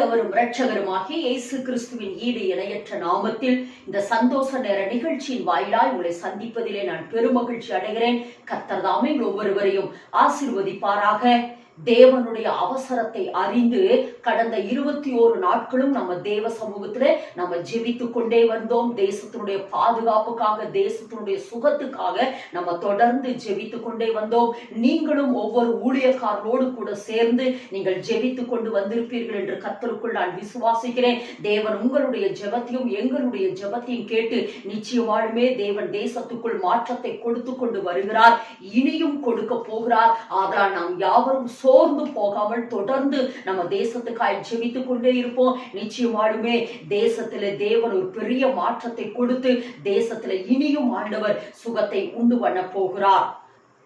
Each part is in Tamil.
ஆண்டவரும் இரட்சகருமாகிய இயேசு கிறிஸ்துவின் ஈடு இணையற்ற நாமத்தில் இந்த சந்தோஷ நேர நிகழ்ச்சியின் வாயிலாய் உங்களை சந்திப்பதிலே நான் பெருமகிழ்ச்சி அடைகிறேன். கர்த்தர் தாமே ஒவ்வொருவரையும் ஆசீர்வதிப்பாராக. தேவனுடைய அவசரத்தை அறிந்து கடந்த 21 நாட்களும் நம்ம தேவ சமூகத்திலே நம்ம ஜெபித்து கொண்டே வந்தோம். தேசத்தினுடைய பாதுகாப்புக்காக, தேசத்தினுடைய சுகத்துக்காக நம்ம தொடர்ந்து ஜெபித்து கொண்டே வந்தோம். நீங்களும் ஒவ்வொரு ஊழியக்காரரோடு கூட சேர்ந்து நீங்கள் ஜெபித்து கொண்டு வந்திருப்பீர்கள் என்று கர்த்தருக்குள் நான் விசுவாசிக்கிறேன். தேவன் உங்களுடைய ஜெபத்தையும் எங்களுடைய ஜெபத்தையும் கேட்டு நிச்சயமாலுமே தேவன் தேசத்துக்குள் மாற்றத்தை கொடுத்து கொண்டு வருகிறார், இனியும் கொடுக்க போகிறார். ஆதலால் நாம் யாவரும் சோர்ந்து போகாமல் தொடர்ந்து நம்ம தேசத்துக்காய் ஜெபித்துக் கொண்டே இருப்போம். நிச்சயமாலுமே தேசத்திலே தேவன் ஒரு பெரிய மாற்றத்தை கொடுத்து தேசத்திலே இனியும் ஆண்டவர் சுகத்தை உண்டு பண்ண போகிறார்.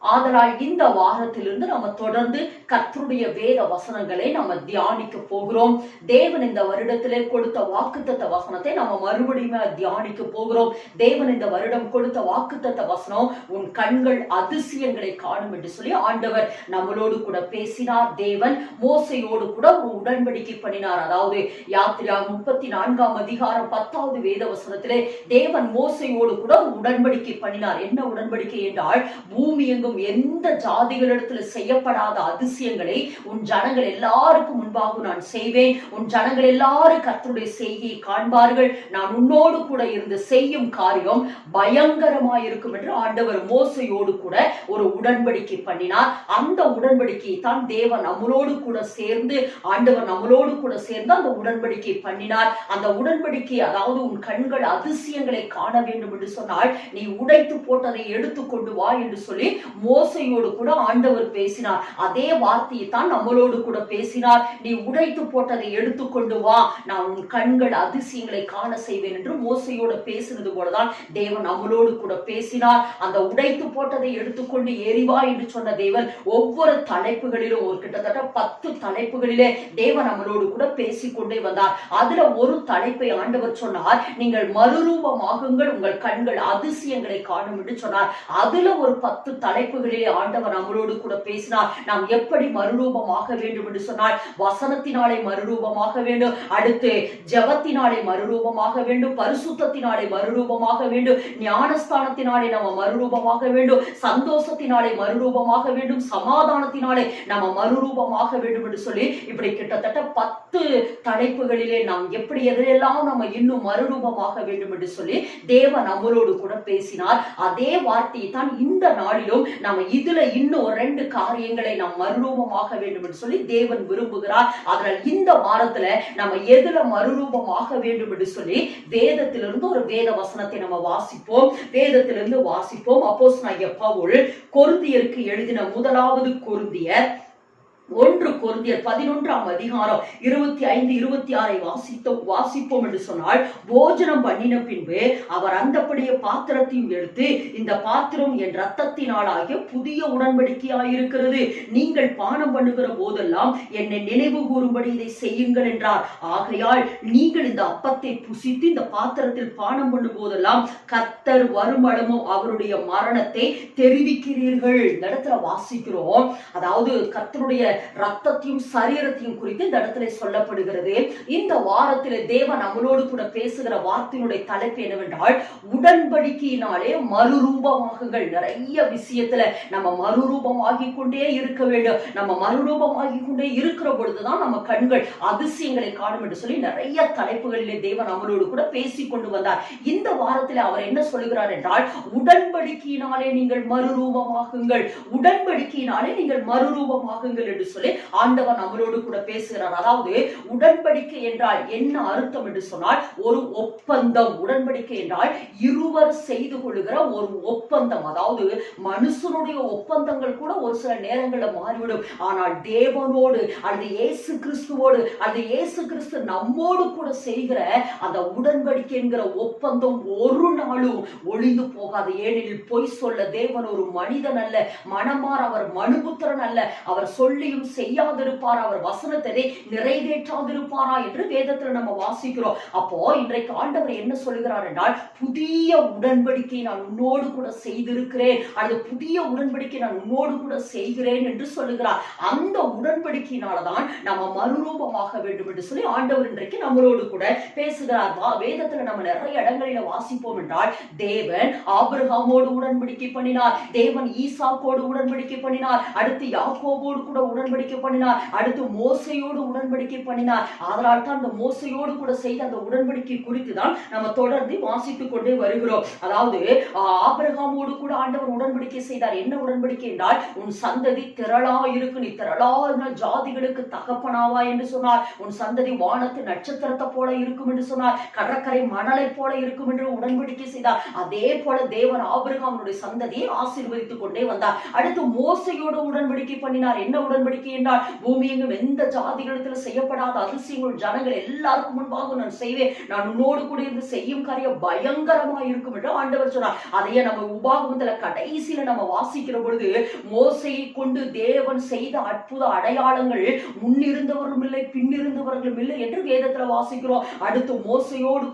ஆதலால் இந்த வாரத்திலிருந்து நம்ம தொடர்ந்து கர்த்தருடைய வேத வசனங்களை நம்ம தியானிக்க போகிறோம். தேவன் இந்த வருடத்திலே கொடுத்த வாக்குத்தத்த வசனத்தை நம்ம மறுபடியும் தியானிக்க போகிறோம். தேவன் இந்த வருடம் கொடுத்த வாக்குத்தத்த வசனம், உன் கண்கள் அதிசயங்களை காணும் என்று சொல்லி ஆண்டவர் நம்மளோடு கூட பேசினார். தேவன் மோசையோடு கூட ஒரு உடன்படிக்கை பண்ணினார். அதாவது யாத்திரா 34ஆம் அதிகாரம் 10வது வேத வசனத்திலே தேவன் மோசையோடு கூட ஒரு உடன்படிக்கை பண்ணினார். என்ன உடன்படிக்கை என்றால், பூமி எங்கும் எந்த ஜாதிகளிடத்தில் செய்யப்படாத அதிசயங்களை உன் ஜனங்கள் எல்லாருக்கும் முன்பாக நான் செய்வேன். உன் ஜனங்கள் எல்லாரும் கர்த்தருடைய செய்கையை காண்பார்கள். நான் உன்னோடு கூட இருந்து செய்யும் காரியம் பயங்கரமாயிருக்கும் என்று ஆண்டவர் மோசையோடு கூட ஒரு உடன்படிக்கை பண்ணினார். அந்த உடன்படிக்கையை தான் தேவன் நம்மளோடு கூட சேர்ந்து, ஆண்டவர் நம்மளோடு கூட சேர்ந்து அந்த உடன்படிக்கை பண்ணினார். அந்த உடன்படிக்கை, அதாவது உன் கண்கள் அதிசயங்களை காண வேண்டும் என்று சொன்னால் நீ உடைத்து போட்டதை எடுத்துக்கொண்டு வா என்று சொல்லி மோசையோடு கூட ஆண்டவர் பேசினார். அதே வார்த்தையை தான் நம்மளோடு கூட பேசினார். நீ உடைத்து போட்டதை எடுத்துக்கொண்டு வா, நான் உன் கண்கள் அதிசயங்களை காண செய்வேன் என்று மோசையோடு பேசினது போலதான் தேவன் நம்மளோடு கூட பேசினார். அந்த உடைத்து போட்டதை எடுத்துக்கொண்டு ஏறிவா என்று சொன்ன தேவன் ஒவ்வொரு தலைப்புகளிலும், ஒரு கிட்டத்தட்ட 10 தலைப்புகளிலே தேவன் நம்மளோடு கூட பேசிக்கொண்டே வந்தார். அதுல ஒரு தலைப்பை ஆண்டவர் சொன்னார், நீங்கள் மறுரூபமாகுங்கள், உங்கள் கண்கள் அதிசயங்களை காணும் என்று சொன்னார். அதுல ஒரு 10 தலைப்புகளிலே ஆண்டவர் நம்மளோடு கூட பேசினார். நாம் எப்படி மறுரூபமாக வேண்டும் என்று சொன்னால், வசனத்தினாலே மறுரூபமாக வேண்டும், அடுத்து ஜெபத்தினாலே மறுரூபமாக வேண்டும், பரிசுத்தத்தினாலே மறுரூபமாக வேண்டும், ஞானஸ்தானத்தினாலே நம்ம மறுரூபமாக வேண்டும், சந்தோஷத்தினாலே மறுரூபமாக வேண்டும், சமாதானத்தினாலே நம்ம மறுரூபமாக வேண்டும் என்று சொல்லி இப்படி கிட்டத்தட்ட 10 தலைப்புகளிலே நாம் எப்படி எதிரெல்லாம் நம்ம இன்னும் மறுரூபமாக வேண்டும் என்று சொல்லி தேவன் நம்மளோடு கூட பேசினார். அதே வார்த்தையை தான் இந்த நாளிலும் நம்ம இதுல இன்னும் 2 காரியங்களை நாம் மறுரூபமாக வேண்டும் என்று சொல்லி தேவன் விரும்புகிறார். அதனால் இந்த வாரத்துல நம்ம எதுல மறுரூபமாக வேண்டும் என்று சொல்லி வேதத்திலிருந்து ஒரு வேத வசனத்தை நம்ம வாசிப்போம். வேதத்திலிருந்து வாசிப்போம். அப்போஸ்தலனாகிய பவுல் கொரிந்தியருக்கு எழுதின 1வது கொரிந்தியர் 1 கொரிந்தியர் 11ஆம் அதிகாரம் 25-26 வாசிப்போம் என்று சொன்னால், போஜனம் பண்ணின பின்பு அவர் அந்தப்படியே பாத்திரத்தையும் எடுத்து, இந்த பாத்திரம் என் இரத்தத்தினாலாகிய புதிய உடன்படிக்கையாயிருக்கிறது, நீங்கள் பானம் பண்ணுகிற போதெல்லாம் என்னை நினைவு கூறும்படி இதை செய்யுங்கள் என்றார். ஆகையால் நீங்கள் இந்த அப்பத்தை புசித்து இந்த பாத்திரத்தில் பானம் பண்ணும் போதெல்லாம் கர்த்தர் வருமளவும் அவருடைய மரணத்தை தெரிவிக்கிறீர்கள். இந்த இடத்துல வாசிக்கிறோம். அதாவது கர்த்தருடைய ரத்தத்தையும் சரீரத்தையும் குறித்து இந்த இடத்துல சொல்லப்படுகிறது. இந்த வாரத்தில் தேவன் நம்மளோடு கூட பேசுகிற வார்த்தையினுடைய தலைப்பு என்னவென்றால், உடன்படிக்கையினாலே மறுரூபமாகுங்கள். நிறைய விஷயத்துல நம்ம மறுரூபமாகி கொண்டே இருக்க வேண்டும். நம்ம மறுரூபமாகி கொண்டே இருக்கிற பொழுதுதான் நம்ம கண்கள் அதிசயங்களை காணும் என்று சொல்லி நிறைய தலைப்புகளிலே தேவன் நம்மளோடு கூட பேசிக் கொண்டு வந்தார். இந்த வாரத்தில் அவர் என்ன சொல்லுகிறார் என்றால், உடன்படிக்கையினாலே நீங்கள் மறுரூபமாகுங்கள், உடன்படிக்கையினாலே நீங்கள் மறுரூபமாகுங்கள் என்று சொல்லி ஆண்டவர் நம்மளோடு கூட பேசுகிறார். அதாவது உடன்படிக்கை என்றால் என்ன அர்த்தம் என்று சொன்னால், ஒரு ஒப்பந்தம். உடன்படிக்கை என்றால் இருவர் செய்து கொள்ளுகிற ஒரு ஒப்பந்தம். அதாவது மனுஷனுடைய ஒப்பந்தங்கள் கூட ஒரு சில நேரங்களில் மாறிவிடும். ஆனால் தேவனோடு அல்லது இயேசு கிறிஸ்துவோடு அல்லது இயேசு கிறிஸ்து நம்மோடு கூட செய்கிற அந்த உடன்படிக்கை என்கிற ஒப்பந்தம் ஒரு நாளும் ஒளிந்து போகாது. ஏனெனில் பொய் சொல்ல தேவன் ஒரு மனிதன் அல்ல, மனமார் அவர் மனுபுத்திரன் அல்ல. அவர் சொல்லியும் ஒருபடியும் செய்யாதிருப்பாரா, அவர் வசனத்தை நிறைவேற்றாதிருப்பாரா என்று வேதத்துல நம்ம வாசிக்கிறோம். அப்போ இன்றைக்கு ஆண்டவர் என்ன சொல்லுகிறார் என்றால், புதிய உடன்படிக்கை நான் உன்னோடு கூட செய்திருக்கிறேன், அல்லது புதிய உடன்படிக்கை நான் உன்னோடு கூட செய்கிறேன் என்று சொல்லுகிறார். அந்த உடன்படிக்கையினாலதான் நம்ம மறுரூபமாக வேண்டும் என்று சொல்லி ஆண்டவர் இன்றைக்கு நம்மளோடு கூட பேசுகிறார். வேதத்துல நம்ம நிறைய இடங்களில வாசிப்போம் என்றால், தேவன் ஆபிரகாமோடு உடன்படிக்கை பண்ணினார், தேவன் ஈசாக்கோடு உடன்படிக்கை பண்ணினார், அடுத்து யாக்கோபோடு கூட உடன்படிக்கை பண்ணினார், அடுத்து மோசையோடு உடன்படிக்கை பண்ணினார். அதனால் தான் அந்த மோசையோடு கூட செய்த அந்த உடன்படிக்கை குறித்து தான் நம்ம தொடர்ந்து வாசித்துக் கொண்டே வருகிறோம். அதாவது ஆபிரகாமோடு கூட ஆண்டவர் உடன்படிக்கை செய்தார். என்ன உடன்படிக்கை என்றால், உன் சந்ததி திரளா இருக்கு, நீ திரளான ஜாதிகளுக்கு தகப்பனாவா என்று சொன்னார், உன் சந்ததி வானத்து நட்சத்திரத்தை போல இருக்கும் என்று சொன்னார், கடற்கரை மணலை போல இருக்கும் என்று உடன்படிக்கை செய்தார். அதே போல தேவன் ஆபிரகாமுடைய சந்ததியை ஆசீர்வதித்துக் கொண்டே வந்தார். அடுத்து மோசையோடு உடன்படிக்கை பண்ணினார். என்ன உடன்படிக்கை என்றால், பூமி எங்கும் எந்த ஜாதிகளிடத்தில் செய்யப்படாத அதிசயங்கள் ஜனங்கள் எல்லாருக்கும் முன்பாக நான் செய்வேன், நான் உன்னோடு கூட இருந்து செய்யும் காரியம் பயங்கரமா இருக்கும் என்று ஆண்டவர் சொன்னார். அதையே நம்ம உபாகமத்துல கடைசியில நம்ம வாசிக்கிற பொழுது, மோசையை கொண்டு தேவன் செய்த அற்புத அடையாளங்கள் முன்னிருந்தவர்களும் இல்லை பின்னிருந்தவர்களும் இல்லை என்று வேதத்துல வாசிக்கிறோம். அடுத்து மோசையோடு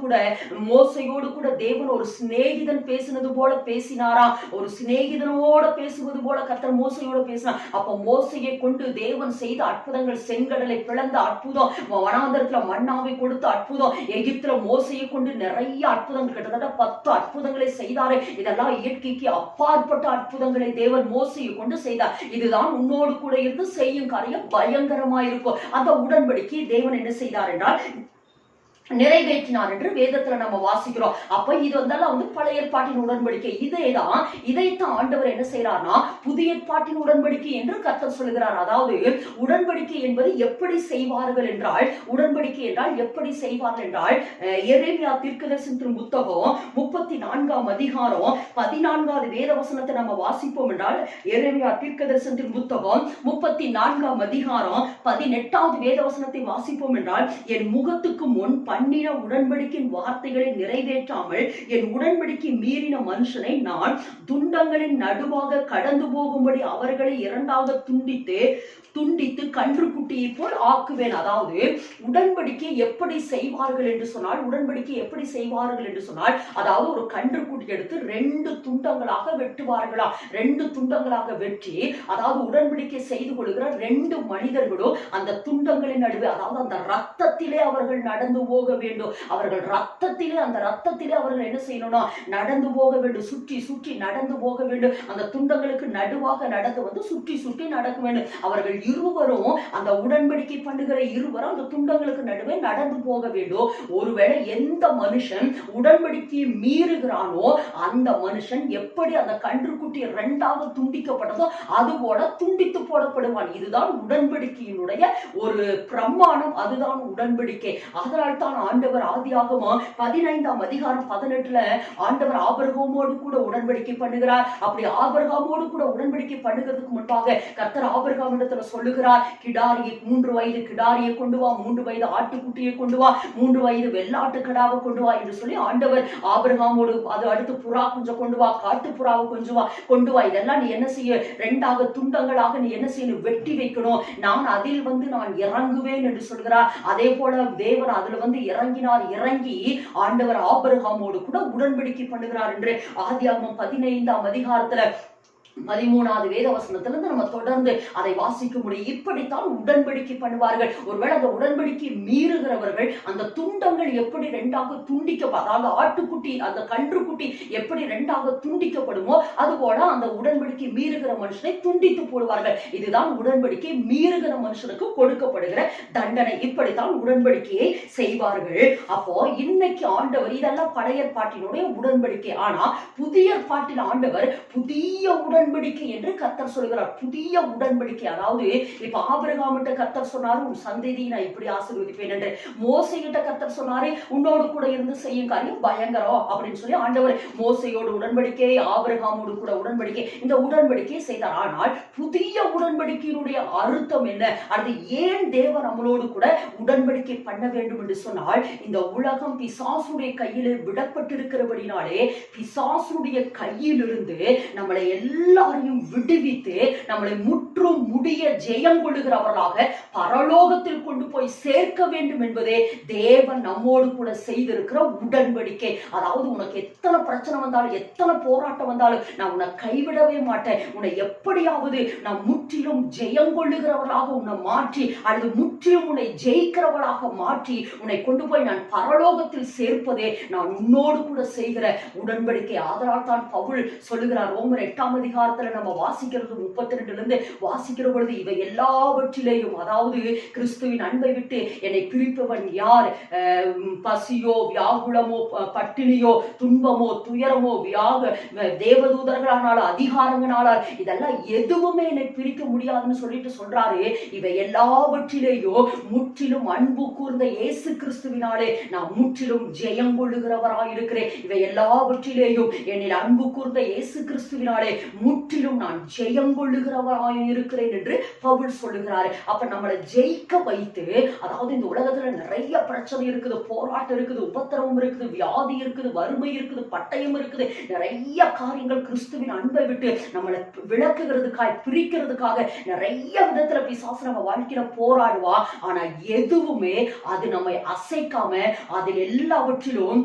கூட தேவன் ஒரு சிநேகிதன் பேசினது போல பேசினாரா, ஒரு சிநேகிதனோட பேசுவது போல கர்த்தர் மோசையோட பேசினார். அப்ப மோசையை கொண்டு தேவன் செய்த அற்புதங்கள், செங்கடலை பிளந்த அற்புதம், வனாந்தரத்துல மன்னாவை கொடுத்த அற்புதம், எகிப்துல மோசையை கொண்டு நிறைய அற்புதங்கள், கிட்டத்தட்ட 10 அற்புதங்களை செய்தாரே. இதெல்லாம் இயற்கைக்கு அப்பாற்பட்ட அற்புதங்களை தேவன் மோசையை கொண்டு செய்தார். இதுதான் உன்னோடு கூட இருந்து செய்யும் காரியம் பயங்கரமா இருக்கும். அந்த உடன்படிக்கை தேவன் என்ன செய்தார் என்றால் நிறைவேற்றினார் என்று வேதத்துல நம்ம வாசிக்கிறோம். அப்ப இது பழைய ஏற்பாட்டின் உடன்படிக்கை. இதைத்தான் ஆண்டவர் என்ன செய்யறார்னா புதிய ஏற்பாட்டின் உடன்படிக்கை என்று கர்த்தர் சொல்லுகிறார். அதாவது உடன்படிக்கை என்பது எப்படி செய்வார்கள் என்றால், உடன்படிக்கை என்றால் எப்படி செய்வார்கள் என்றால், எரேமியா தீர்க்கதரிசனத்தின் புத்தகம் 34ஆம் அதிகாரம் 14வது வேத வசனத்தை நம்ம வாசிப்போம் என்றால், எரேமியா தீர்க்கதரிசனத்தின் புத்தகம் 34ஆம் அதிகாரம் 18வது வேத வசனத்தை வாசிப்போம் என்றால், என் முகத்துக்கு முன் பண்ணின உடன்படிக்கையின் வார்த்தைகளை நிறைவேற்றாமல் என் உடன்படிக்கை மீறின மனுஷனை நான் துண்டங்களின் நடுவாக கடந்து போகும்படி அவர்களை இரண்டாக துண்டித்து கன்றுக்குட்டியை போல் ஆக்குவேன். அதாவது உடன்படிக்கை எப்படி செய்வார்கள் என்று சொன்னால், அதாவது ஒரு கன்றுக்குட்டி எடுத்து 2 துண்டங்களாக வெட்டுவார்களா. 2 துண்டங்களாக வெட்டி, அதாவது உடன்படிக்கை செய்து கொள்கிற 2 மனிதர்களும் அந்த துண்டங்களின் நடுவே, அதாவது அந்த ரத்தத்திலே அவர்கள் நடந்து போக வேண்டும். அவர்கள் அந்த ரத்தத்திலே அவர்கள் என்ன செய்யணும்னா நடந்து போக வேண்டும், சுற்றி சுற்றி நடந்து போக வேண்டும். அந்த துண்டங்களுக்கு நடுவாக நடந்து வந்து சுற்றி சுற்றி நடக்க வேண்டும். அவர்கள் இருவரும், அந்த உடன்படிக்கை பண்ணுகிற இருவரும் அந்த துண்டங்களுக்கு நடுவே நடந்து போக வேண்டும். ஒருவேளை எந்த மனுஷன் உடன்படிக்கையை மீறுகிறானோ அந்த மனுஷன் எப்படி அந்த கன்றுக்குட்டி 2ஆக துண்டிக்கப்பட்டதோ அதுபோல துண்டித்து போடப்படுவான். இதுதான் உடன்படிக்கையினுடைய ஒரு பிரமாணம், அதுதான் உடன்படிக்கை. அதனால் தான் ஆண்டவர் ஆதியாகமம் 15ஆம் அதிகாரம் 18ல ஆண்டவர் ஆபிரகாமோடு கூட உடன்படிக்கை பண்ணுகிறார். அப்படி ஆபிரகாமோடு கூட உடன்படிக்கை பண்ணுகிறதுக்கு முன்பாக கர்த்தர் ஆபிரகாமிடத்துல சொல்லுகிறார், 3 வயது கிடாரியை கொண்டு வா, 3 வயது ஆட்டுக்குட்டியை கொண்டு வா, 3 வயது வெள்ளாட்டு கடாவை கொண்டு வா என்று சொல்லி ஆண்டவர் ஆபிரகாமோடு, அது அடுத்து புறா கொஞ்சம் கொண்டு வா, காட்டு புறாவை கொஞ்சம் கொண்டு வா, இதெல்லாம் நீ என்ன செய்ய, 2ஆக துண்டங்களாக நீ என்ன செய்யணும், வெட்டி வைக்கணும், நான் அதில் நான் இறங்குவேன் என்று சொல்கிறார். அதே போல தேவன் அதுல இறங்கி ஆண்டவர் ஆபிரகாமோடு கூட உடன்படிக்கை பண்ணுகிறார் என்று ஆதியாகமம் 15ஆம் அதிகாரத்துல 13வது வேத வசனத்திலிருந்து நம்ம தொடர்ந்து அதை வாசிக்க முடியும். இப்படித்தான் உடன்படிக்கை பண்ணுவார்கள். ஒருவேளை அந்த உடன்படிக்கை மீறுகிறவர்கள் அந்த துண்டங்கள் எப்படி 2ஆக அதாவது ஆட்டுக்குட்டி, அந்த கன்றுக்குட்டி எப்படி 2ஆக துண்டிக்கப்படுமோ அதுபோல அந்த உடன்படிக்கை மீறுகிற மனுஷனை துண்டித்து போடுவார்கள். இதுதான் உடன்படிக்கை மீறுகிற மனுஷனுக்கு கொடுக்கப்படுகிற தண்டனை. இப்படித்தான் உடன்படிக்கையை செய்வார்கள். அப்போ இன்னைக்கு ஆண்டவர், இதெல்லாம் பழைய ஏற்பாட்டினுடைய உடன்படிக்கை. ஆனா புதிய ஏற்பாட்டின் ஆண்டவர் புதிய உடன்படிக்கை என்று கர்த்தர் சொல்கிறார். புதிய உடன்படிக்கை. அதாவது இப்ப ஆபிரகாமிட்ட கர்த்தர் சொன்னாரு, உன் சந்ததியை நான் இப்படி ஆசீர்வதிப்பேன் என்று. மோசைகிட்ட கர்த்தர் சொன்னாரு, உன்னோடு கூட இருந்து செய்யும் காரியம் பயங்கரம் அப்படின்னு சொல்லி ஆண்டவர் மோசையோடு உடன்படிக்கை, ஆபிரகாமோடு கூட உடன்படிக்கை, இந்த உடன்படிக்கை செய்தார். ஆனால் புதிய உடன்படிக்கையினுடைய அர்த்தம் என்ன, அது ஏன் தேவன் நம்மளோடு கூட உடன்படிக்கை பண்ண வேண்டும் என்று சொன்னால், இந்த உலகம் பிசாசுடைய கையிலே விடப்பட்டிருக்கிறபடினாலே பிசாசுடைய கையிலிருந்து நம்மளை எல்லாரையும் விடுவித்து நம்மளை முற்றும் முடிய ஜெயம் கொள்ளுகிறவர்களாக பரலோகத்தில் கொண்டு போய் சேர்க்க வேண்டும் என்பதே தேவன் நம்மோடு கூட செய்திருக்கிற உடன்படிக்கை. அதாவது உனக்கு எத்தனை பிரச்சனை வந்தாலும், எத்தனை போராட்டம் வந்தாலும் நான் உன்னை கைவிடவே மாட்டேன். உன்னை எப்படியாவது நான் முற்றிலும் ஜெயம் கொள்ளுகிறவர்களாக உன்னை மாற்றி, அல்லது முற்றிலும் உன்னை ஜெயிக்கிறவர்களாக மாற்றி உன்னை கொண்டு போய் நான் பரலோகத்தில் சேர்ப்பதே நான் உன்னோடு கூட செய்கிற உடன்படிக்கை. ஆதலால் தான் பவுல் சொல்லுகிறார், ரோமர் 8ஆம் அதிகாரத்துல நம்ம வாசிக்கிறது 32 வாசிக்கிற பொழுது, இவை எல்லாவற்றிலேயும், அதாவது கிறிஸ்துவின் அன்பை விட்டு என்னை பிரிப்பவன் யார்? பசியோ, வியாகுலமோ, பட்டினியோ, துன்பமோ, துயரமோ, தேவதூதர்களானாலும் அதிகாரங்களால் இதெல்லாம் எதுவுமே என்னை பிரிக்க முடியாதுன்னு சொல்லிட்டு சொல்றாரு. இவை எல்லாவற்றிலேயும் முற்றிலும் அன்பு கூர்ந்த இயேசு கிறிஸ்துவினாலே நான் முற்றிலும் ஜெயம் கொள்ளுகிறவராய் இருக்கிறேன். இவை எல்லாவற்றிலேயும் என்னில் அன்பு கூர்ந்த இயேசு கிறிஸ்துவினாலே முற்றிலும் நான் ஜெயம் கொள்ளுகிறவராய் இருக்கிறேன் என்று பவுல் சொல்லுகிறாரு. அப்ப நம்மளை ஜெயிக்க வைத்து, அதாவது இந்த உலகத்துல நிறைய பிரச்சனை இருக்குது, போராட்டம் இருக்குது, உபத்திரவம் இருக்குது, வியாதி இருக்குது, வறுமை இருக்குது, பட்டயம் இருக்குது, நிறைய காரியங்கள் கிறிஸ்துவின் அன்பை விட்டு நம்மளை விளக்குகிறதுக்காக, பிரிக்கிறதுக்காக நிறைய விதத்துல பிசாசு நம்ம வாழ்க்கையில போராடுவா. ஆனா எதுவுமே அது நம்மை அசைக்காம, அதில் எல்லாவற்றிலும்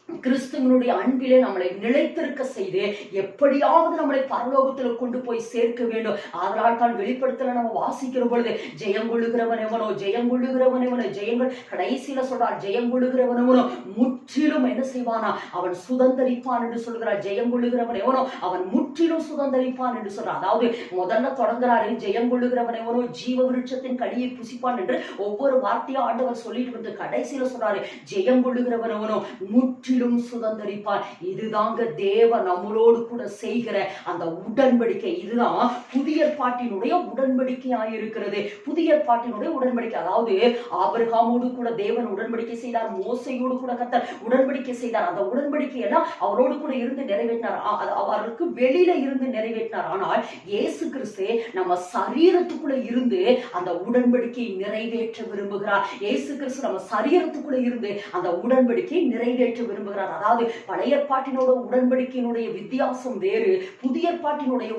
கிறிஸ்துவனுடைய அன்பிலே நம்மளை நிலைத்திருக்க செய்து எப்படியாவது நம்மளை பரலோகத்தில் கொண்டு போய் சேர்க்க வேண்டும். அதனால் தான் வெளிப்படுத்தல நம்ம வாசிக்கிற பொழுது, ஜெயம் கொள்ளுகிறவன் எவனோ, ஜெயம் கொள்ளுகிறவன் எவனோ, ஜெயங்கள் கடைசியில சொல்றான், ஜெயம் கொள்ளுகிறவன் எவனோ முற்றிலும் என்ன செய்வானா, அவன் சுதந்தரிப்பான் என்று சொல்கிறார். ஜெயம் கொள்ளுகிறவன் எவனோ அவன் முற்றிலும் சுதந்தரிப்பான் என்று சொல்றான். அதாவது முதல்ல தொடங்குறாரு, ஜெயம் கொள்ளுகிறவன் எவனோ ஜீவ விருட்சத்தின் கனியை புசிப்பான் என்று ஒவ்வொரு வார்த்தையா ஆண்டவர் சொல்லிட்டு வந்து கடைசியில சொல்றாரு, ஜெயம் கொள்ளுகிறவன் எவனோ முற்றிலும் சுதந்தரிப்பார். இதுதாங்க தேவ நம்மளோடு கூட செய்கிற அந்த உடன்படிக்கை. இதுதான் புதிய ஏற்பாட்டினுடைய உடன்படிக்கையாயிருக்கிறது. புதிய ஏற்பாட்டினுடைய உடன்படிக்கை, அதாவது ஆபிரகாமோடு கூட தேவன் உடன்படிக்கை செய்தார், மோசையோடு கூட கர்த்தர் உடன்படிக்கை செய்தார். அந்த உடன்படிக்கை எல்லாம் அவரோடு கூட இருந்து நிறைவேற்றினார், அவருக்கு வெளியில இருந்து நிறைவேற்றினார். ஆனால் இயேசு கிறிஸ்து நம்ம சரீரத்துக்குள்ள இருந்து அந்த உடன்படிக்கையை நிறைவேற்ற விரும்புகிறார். இயேசு கிறிஸ்து நம்ம சரீரத்துக்குள்ள இருந்து அந்த உடன்படிக்கையை நிறைவேற்ற விரும்புகிறார். அதாவது பழைய ஏற்பாட்டினோட உடன்படிக்கையினுடைய வித்தியாசம் வேறு, புதிய ஏற்பாட்டினுடைய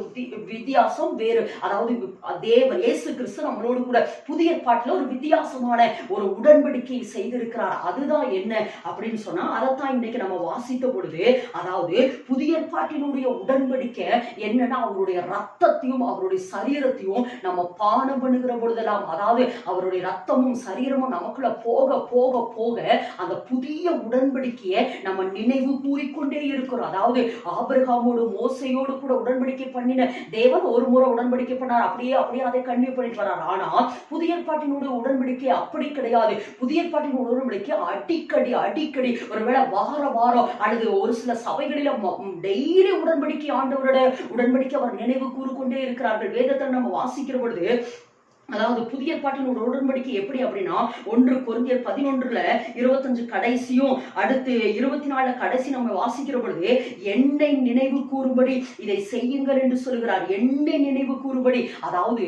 வித்தியாசம் வேறு. அதாவது தேவன் இயேசு கிறிஸ்து நம்மளோடு கூட புதிய ஏற்பாட்டில் ஒரு வித்தியாசமான ஒரு உடன்படிக்கை செய்திருக்கிறார். அதுதான் என்ன அப்படின்னு சொன்னா, அதைத்தான் இன்னைக்கு நம்ம வாசித்த பொழுது, அதாவது புதிய ஏற்பாட்டினுடைய உடன்படிக்கை என்னன்னா, அவருடைய ரத்தத்தையும் அவருடைய சரீரத்தையும் நம்ம பானம் பண்ணுகிற பொழுதெல்லாம், அதாவது அவருடைய ரத்தமும் சரீரமும் நமக்குள்ள போக போக போக அந்த புதிய உடன்படிக்கையை நம்ம நினைவு கூறிக்கொண்டே இருக்கிறோம். அதாவது ஆபிரகாமோடு மோசையோடு கூட உடன்படிக்கை பண்ணின தேவன் ஒரு முறை உடன்படிக்கை பண்ணார், அப்படியே அதை கன்டினியூ பண்ணிட்டு வரார். ஆனா புதிய ஏற்பாட்டினுடைய உடன்படிக்கை அப்படி கிடையாது. புதிய ஏற்பாட்டின் உடன்படிக்கை அடிக்கடி ஒருவேளை வாரம் அல்லது ஒரு சில சபைகளில டெய்லி உடன்படிக்கை, ஆண்டவரோட உடன்படிக்கை அவர் நினைவு கூறிக்கொண்டே இருக்கிறார்கள். வேதத்தை நம்ம வாசிக்கிற பொழுது, அதாவது புதிய ஏற்பாட்டின் ஒரு உடன்படிக்கை எப்படி அப்படின்னா, 1 கொரிந்தியர் 11:25 கடைசியும் அடுத்து 24 கடைசி நம்ம வாசிக்கிற பொழுது, என்னை நினைவு கூறும்படி இதை செய்யுங்கள் என்று சொல்கிறார். என்னை நினைவு கூறும்படி, அதாவது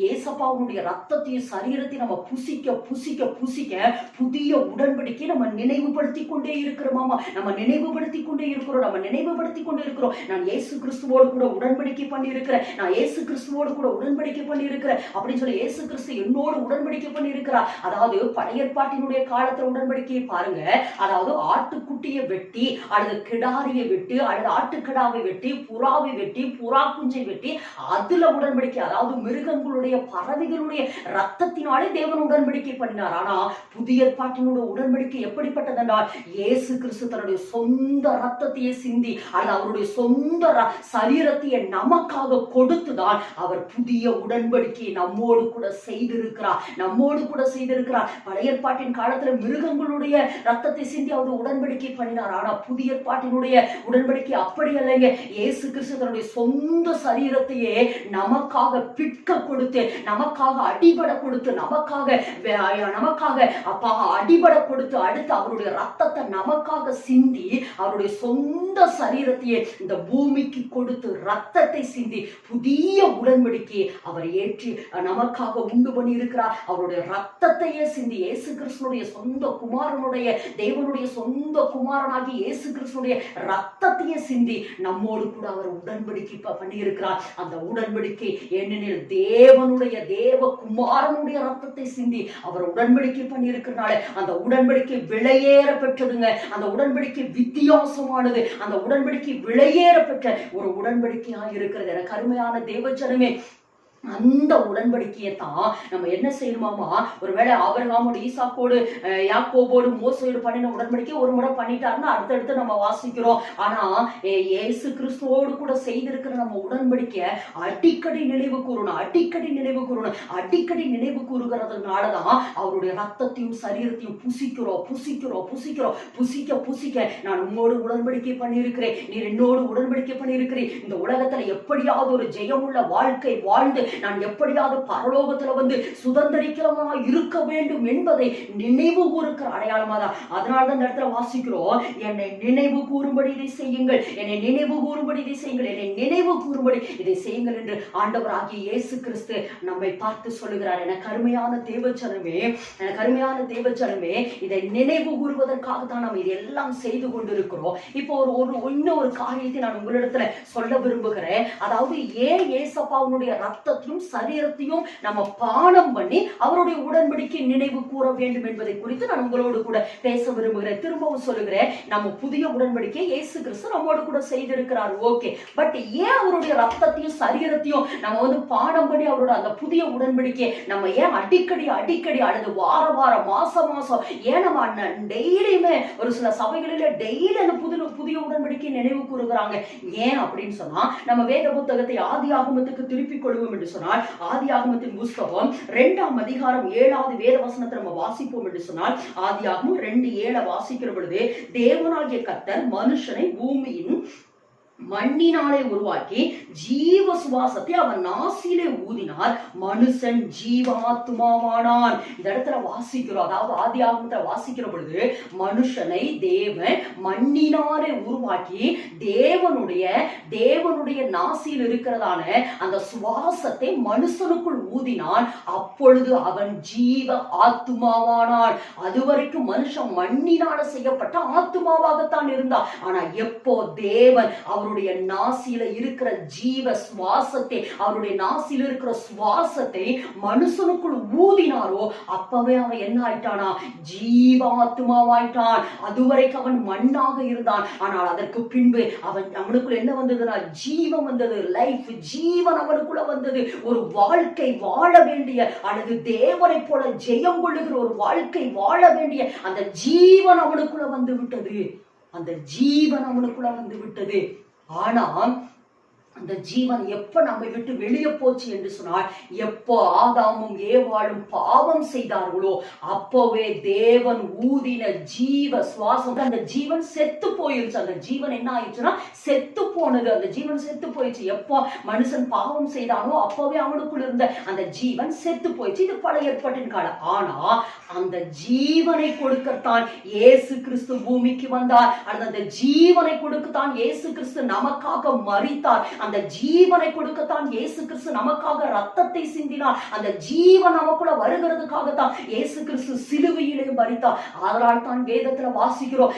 ஏசப்பாவுடைய ரத்தத்தையும் சரீரத்தையும் நம்ம புசிக்க புசிக்க புசிக்க புதிய உடன்படிக்கை நம்ம நினைவுபடுத்தி கொண்டே இருக்கிறோம். நம்ம நினைவுபடுத்தி கொண்டே இருக்கிறோம். நான் இயேசு கிறிஸ்துவோடு கூட உடன்படிக்கை பண்ணி இருக்கிறேன், நான் இயேசு கிறிஸ்துவோடு கூட உடன்படிக்கை பண்ணி இருக்கிறேன் அப்படின்னு சொல்லி இயேசு கிறிஸ்து என்னோடு உடன்படிக்கை பண்ணி இருக்கிறார். அதாவது பழைய ஏற்பாட்டினுடைய காலத்துல உடன்படிக்கையை பாருங்க, அதாவது ஆட்டுக்குட்டியை வெட்டி அல்லது கிடாரியை வெட்டி அல்லது ஆட்டுக்கிடாவை வெட்டி புறாவை வெட்டி புறா குஞ்சை வெட்டி அதுல உடன்படிக்கை, அதாவது மிருகங்களுடைய பறவைகளுடைய ரத்தத்தினாலே தேவன் உடன்படிக்கை பண்ணினார். ஆனா புதிய ஏற்பாட்டினுடைய உடன்படிக்கை எப்படிப்பட்டதென்றால், இயேசு கிறிஸ்து தன்னுடைய சொந்த ரத்தத்தையே சிந்தி அல்லது அவருடைய சொந்த சரீரத்தையே நமக்காக கொடுத்துதான் அவர் புதிய உடன்படிக்கையை நம்மோடு கூட செய்திருக்கிறார். பழைய ஏற்பாட்டின் காலத்துல மிருகங்களுடைய ரத்தத்தை சிந்தி அவர் உடன்படிக்கை பண்ணினார். ஆனா புதிய ஏற்பாட்டினுடைய உடன்படிக்கை அப்படி அல்லங்க. இயேசு கிறிஸ்து தன்னுடைய சொந்த சரீரத்தையே நமக்காக பிட்க கொடுத்து, நமக்காக அடிபட கொடுத்து, நமக்காக அப்பா அடிபட கொடுத்து, அடுத்து அவருடைய ரத்தத்தை நமக்காக சிந்தி, அவருடைய சொந்த சரீரத்தையே இந்த பூமிக்கு கொடுத்து ரத்தத்தை சிந்தி புதிய உடன்படிக்கையை அவர் ஏற்றி நமக்காக நமக்காக உண்டு பண்ணி இருக்கிறார். அவருடைய ரத்தத்தையே சிந்தி இயேசு கிறிஸ்துனுடைய சொந்த குமாரனுடைய தேவனுடைய சொந்த குமாரனாகி இயேசு கிறிஸ்துனுடைய ரத்தத்தையே சிந்தி நம்மோடு கூட அவர் உடன்படிக்கை பண்ணி இருக்கிறார். அந்த உடன்படிக்கை ஏனெனில் தேவ குமாரனுடைய ரத்தத்தை சிந்தி அவர் உடன்படிக்கை பண்ணி இருக்கிறனால அந்த உடன்படிக்கை விலையேற பெற்றதுங்க. அந்த உடன்படிக்கை வித்தியாசமானது. அந்த உடன்படிக்கை விலையேற பெற்ற ஒரு உடன்படிக்கையாக இருக்கிறது. எனக்கு அருமையான தேவஜனமே, அந்த உடன்படிக்கையை தான் நம்ம என்ன செய்யணுமாமா, ஒருவேளை ஆபிரகாமோடு ஈசாக்கோடு யாக்கோபோடு மோசேயோடு பண்ணின உடன்படிக்கை ஒரு முறை பண்ணிட்டாருன்னா அடுத்தடுத்து நம்ம வாசிக்கிறோம். ஆனா இயேசு கிறிஸ்துவோடு கூட செய்திருக்கிற நம்ம உடன்படிக்கை அடிக்கடி நினைவு கூறணும், அடிக்கடி நினைவு கூறணும். அடிக்கடி நினைவு கூறுகிறதுனாலதான் அவருடைய ரத்தத்தையும் சரீரத்தையும் புசிக்கிறோம் புசிக்கிறோம் புசிக்கிறோம் புசிக்க புசிக்க நான் உன்னோடு உடன்படிக்கை பண்ணியிருக்கிறேன், நீர் என்னோடு உடன்படிக்கை பண்ணியிருக்கிறேன். இந்த உலகத்துல எப்படியாவது ஒரு ஜெயமுள்ள வாழ்க்கை வாழ்ந்து நான் எப்படியாவது பரலோகத்துல வந்து சுதந்திரிக்கிறவா இருக்க வேண்டும் என்பதை நினைவு கூறுகிற அடையாளமா தான். அதனாலதான் இந்த இடத்துல வாசிக்கிறோம், என்னை நினைவு கூறும்படி இதை செய்யுங்கள், என்னை நினைவு கூறும்படி இதை செய்யுங்கள், என்னை நினைவு கூறும்படி இதை செய்யுங்கள் என்று ஆண்டவராகிய இயேசு கிறிஸ்து நம்மை பார்த்து சொல்லுகிறார். எனக்கு அருமையான தேவச்சனமே, எனக்கு அருமையான தேவச்சனமே, இதை நினைவு கூறுவதற்காக தான் நம்ம இதெல்லாம் செய்து கொண்டிருக்கிறோம். இப்போ இன்னொரு காரியத்தை நான் உங்களிடத்துல சொல்ல விரும்புகிறேன். அதாவது ஏன் ஏசப்பாவுடைய ரத்த சரீரத்தையும் நம்ம பானம் பண்ணி அவருடைய உடன்படிக்கை நினைவு கூற வேண்டும் என்பதை குறித்து நான் உங்களோடு கூட பேச விரும்புகிறேன். திரும்பவும் சொல்லுகிறேன், நம்ம புதிய உடன்படிக்கை இயேசு கிறிஸ்து நம்மோடு கூட செய்திருக்கிறார். ஓகே, பட் ஏன் அவருடைய ரத்தத்தையும் சரீரத்தையும் நம்ம வந்து பானம் பண்ணி அவரோட அந்த புதிய உடன்படிக்கை நம்ம ஏன் அடிக்கடி அடிக்கடி அல்லது வார வாரம் மாசம் மாசம் ஏன் நம்ம டெய்லியுமே ஒரு சில சபைகளில டெய்லி அந்த புதிய உடன்படிக்கை நினைவு கூறுகிறாங்க? ஏன் அப்படின்னு சொன்னா, நம்ம வேத புத்தகத்தை ஆதி ஆகமத்துக்கு திருப்பிக் கொள்வோம் என்று சொன்னால், ஆதி ஆகமத்தின் புஸ்தகம் 2ஆம் அதிகாரம் 7வது வேத வசனத்தை நம்ம வாசிப்போம் என்று சொன்னால், ஆதி ஆகமம் 2:7 வாசிக்கிற பொழுது, தேவனாகிய கர்த்தர் மனுஷனை பூமியின் மண்ணினாலே உருவாக்கி ஜீவ சுவாசத்தை அவன் நாசிலே ஊதினார், மனுஷன் ஜீவாத்மாவானான். இந்த இடத்துல வாசிக்கிறோம், அதாவது ஆதி ஆகமத்துல வாசிக்கிற பொழுது மனுஷனை தேவன் மண்ணினாலே உருவாக்கி தேவனுடைய நாசியில் இருக்கிறதான அந்த சுவாசத்தை மனுஷனுக்குள் ஊதினான். அப்பொழுது அவன் ஜீவ ஆத்மாவானான். அதுவரைக்கும் மனுஷன் மண்ணினால செய்யப்பட்ட ஆத்மாவாகத்தான் இருந்தான். ஆனா எப்போ தேவன் அவருடைய நாசியில இருக்கிற ஜீவ சுவாசத்தை, அவருடைய நாசியில இருக்கிற சுவாசத்தை மனுஷனுக்குள் ஊதினாரோ அப்பவே அவன் என்ன ஆயிட்டானா, ஜீவாத்மாவாயிட்டான். அதுவரைக்கும் அவன் மண்ணாக இருந்தான். ஆனால் அதற்கு பின்பு அவனுக்குள்ள என்ன வந்ததுன்னா, ஜீவன் வந்தது, லைஃப், ஜீவன் அவனுக்குள்ள வந்தது. ஒரு வாழ்க்கை வாழ வேண்டிய அல்லது தேவனை போல ஜெயம் கொள்ளுகிற ஒரு வாழ்க்கை வாழ வேண்டிய அந்த ஜீவன் அவனுக்குள்ள வந்து விட்டது. அந்த ஜீவன் அவனுக்குள்ள வந்து விட்டது. ஆனா அந்த ஜீவன் எப்ப நம்மை விட்டு வெளியே போச்சு என்று சொன்னால், எப்போ ஆதாமும் ஏவாளும் பாவம் செய்தார்களோ அப்பவே தேவன் ஊதின ஜீவ சுவாசம், அந்த ஜீவன் செத்து போயிருச்சு. அந்த ஜீவன் என்ன ஆயிடுச்சுன்னா செத்து போனது. அந்த ஜீவன் செத்து போயிடுச்சு. எப்போ மனுஷன் பாவம் செய்தானோ அப்பவே அவனுக்குள்ள இருந்த அந்த ஜீவன் செத்து போயிடுச்சு. இது பழைய ஏற்பாட்டின் காலம். ஆனா அந்த ஜீவனை கொடுக்கத்தான் இயேசு கிறிஸ்து பூமிக்கு வந்தார். அந்த ஜீவனை கொடுக்கத்தான் இயேசு கிறிஸ்து நமக்காக மரித்தார். அந்த ஜீவனை கொடுக்கத்தான் இயேசு கிறிஸ்து நமக்காக ரத்தத்தை சிந்தினார். அந்த ஜீவன் நமக்குள்ள வருகிறதுக்காக தான் இயேசு கிறிஸ்து சிலுவையிலே மரித்தார். அதனால் தான் வேதத்துல வாசிக்கிறோம்,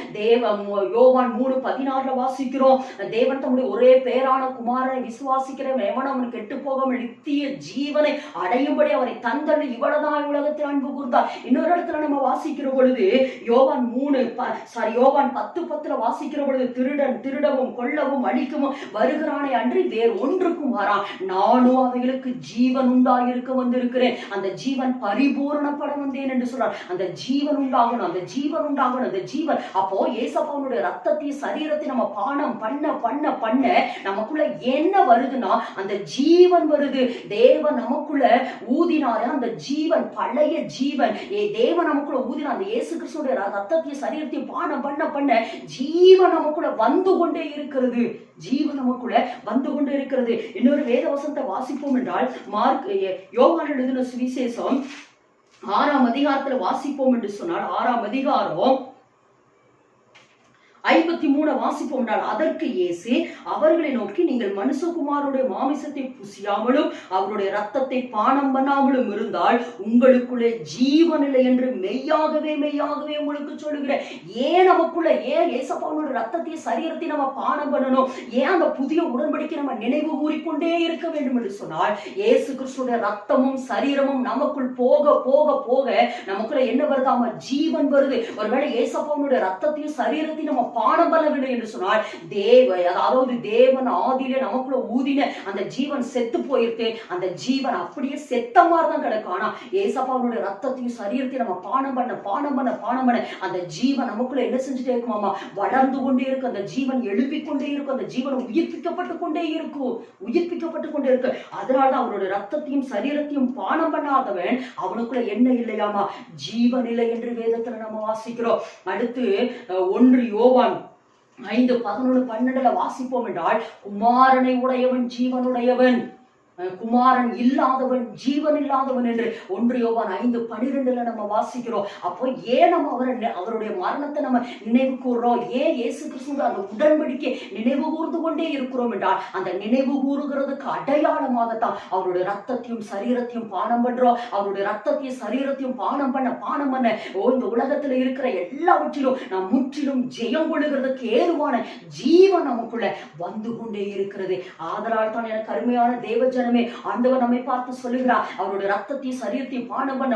யோவான் 3:16 வாசிக்கிறோம், தேவன் தம்முடைய ஒரே பேரான குமாரனை விசுவாசிக்கிறவன் எவன் அவன் கெட்டு போகாமல் நித்திய ஜீவனை அடையும்படி அவரை தந்தள்ளி இவ்வளவுதான் உலகத்தில் அன்பு கூர்ந்தார். இன்னொரு இடத்துல நம்ம வாசிக்கிற பொழுது யோவான் 10:10 வாசிக்கிற பொழுது, திருடவும் கொல்லவும் அழிக்கவும் வருகிறானே அன்றி வேறு ஒன்றுக்கும் வரான், நானும் அவைகளுக்கு ஜீவன் உண்டாயிருக்க வந்திருக்கிறேன், அந்த ஜீவன் பரிபூரணப்பட வந்தேன் என்று சொல்றார். அந்த ஜீவன் உண்டாகணும், அந்த ஜீவன் உண்டாகணும், அந்த ஜீவன். அப்போ ஏசப்பாவுடைய ரத்தத்தையும் சரீரத்தை நம்ம பானம் பண்ண பண்ண பண்ண நமக்குள்ள என்ன வருதுன்னா அந்த ஜீவன் வருது. தேவன் நமக்குள்ள ஊதினாரு அந்த ஜீவன், பழைய ஜீவன். தேவன் நமக்குள்ள ஊதினா அந்த இயேசு கிறிஸ்துவோட ரத்தத்தையும் சரீரத்தையும் பானம் பண்ண பண்ண ஜீவன் நமக்குள்ள வந்து கொண்டே இருக்கிறது. ஜீவன் நமக்குள்ள வந்து கொண்டு இருக்கிறது. இன்னொரு வேத வசனத்தை வாசிப்போம் என்றால், யோவான் எழுதின சுவிசேஷம் 6ஆம் அதிகாரத்துல வாசிப்போம் என்று சொன்னால், 6ஆம் அதிகாரம் 53 வாசிப்போம் என்றால், அதற்கு இயேசு அவர்களை நோக்கி, நீங்கள் மனுஷகுமாரனுடைய மாமிசத்தை புசியாமலும் அவருடைய ரத்தத்தை பானம் பண்ணாமலும் இருந்தால் உங்களுக்குள்ளே ஜீவன் இல்லை என்று மெய்யாகவே மெய்யாகவே உங்களுக்கு சொல்லுகிறேன். ஏன் நமக்குள்ள ஏன் ஏசப்பாவுடைய ரத்தத்தையும் சரீரத்தையும் நம்ம பானம் பண்ணணும்? ஏன் அந்த புதிய உடன்படிக்கை நம்ம நினைவு கூறிக்கொண்டே இருக்க வேண்டும் என்று சொன்னால், இயேசு கிறிஸ்துடைய ரத்தமும் சரீரமும் நமக்குள் போக போக போக நமக்குள்ள என்ன வருதாமா? ஜீவன் வருது. ஒருவேளை ஏசப்பாவுடைய ரத்தத்தையும் சரீரத்தையும் நம்ம பானம் பண்ணவில்லை என்று சொன்னால், அதாவது தேவன் ஆதியிலே நமக்குள்ள ஊதின அந்த ஜீவன் செத்து போயிருக்கு. அந்த ஜீவன் அப்படியே செத்த மாதிரி தான் கிடக்கும். ஆனா ஏசப்பாவுடைய ரத்தத்தையும் சரீரத்தையும் நம்ம பானம் பண்ண அந்த ஜீவன் நமக்குள்ள என்ன செஞ்சுட்டே இருக்குமாமா? வளர்ந்து கொண்டே இருக்கு. அந்த ஜீவன் எழுப்பிக் கொண்டே இருக்கும். அந்த ஜீவன் உயிர்ப்பிக்கப்பட்டு கொண்டே இருக்கு. அதனாலதான் அவருடைய ரத்தத்தையும் சரீரத்தையும் பானம் பண்ணாதவன் அவனுக்குள்ள என்ன இல்லையாமா? ஜீவன் இல்லை என்று வேதத்துல நம்ம வாசிக்கிறோம். அடுத்து 1 யோவான் 5:11-12 வாசிப்போம் என்றால், குமாரனை உடையவன் ஜீவனுடையவன், குமாரன் இல்லாதவன் ஜீவன் இல்லாதவன் என்று 1 யோவான் 5:12 நம்ம வாசிக்கிறோம். அப்போ ஏன் நம்ம அவருடைய மரணத்தை நம்ம நினைவு கூறுறோம்? ஏன் இயேசு கிறிஸ்துவோட அந்த உடன்படிக்கை நினைவு கூர்ந்து கொண்டே இருக்கிறோம் என்றால், அந்த நினைவு கூறுகிறதுக்கு அடையாளமாகத்தான் அவருடைய ரத்தத்தையும் சரீரத்தையும் பானம் பண்றோம். அவருடைய ரத்தத்தையும் சரீரத்தையும் பானம் பண்ண இந்த உலகத்துல இருக்கிற எல்லாவற்றிலும் நாம் முற்றிலும் ஜெயம் கொள்ளுகிறதுக்கு ஏதுவான ஜீவன் நமக்குள்ள வந்து கொண்டே இருக்கிறது. ஆதலால் தான் எனக்கு அருமையான தேவஜன ஆண்டவர் நம்மை பார்த்து சொல்லுகிறார், அவருடைய ரத்தத்தையும் சரீரத்தையும் பானம் பண்ண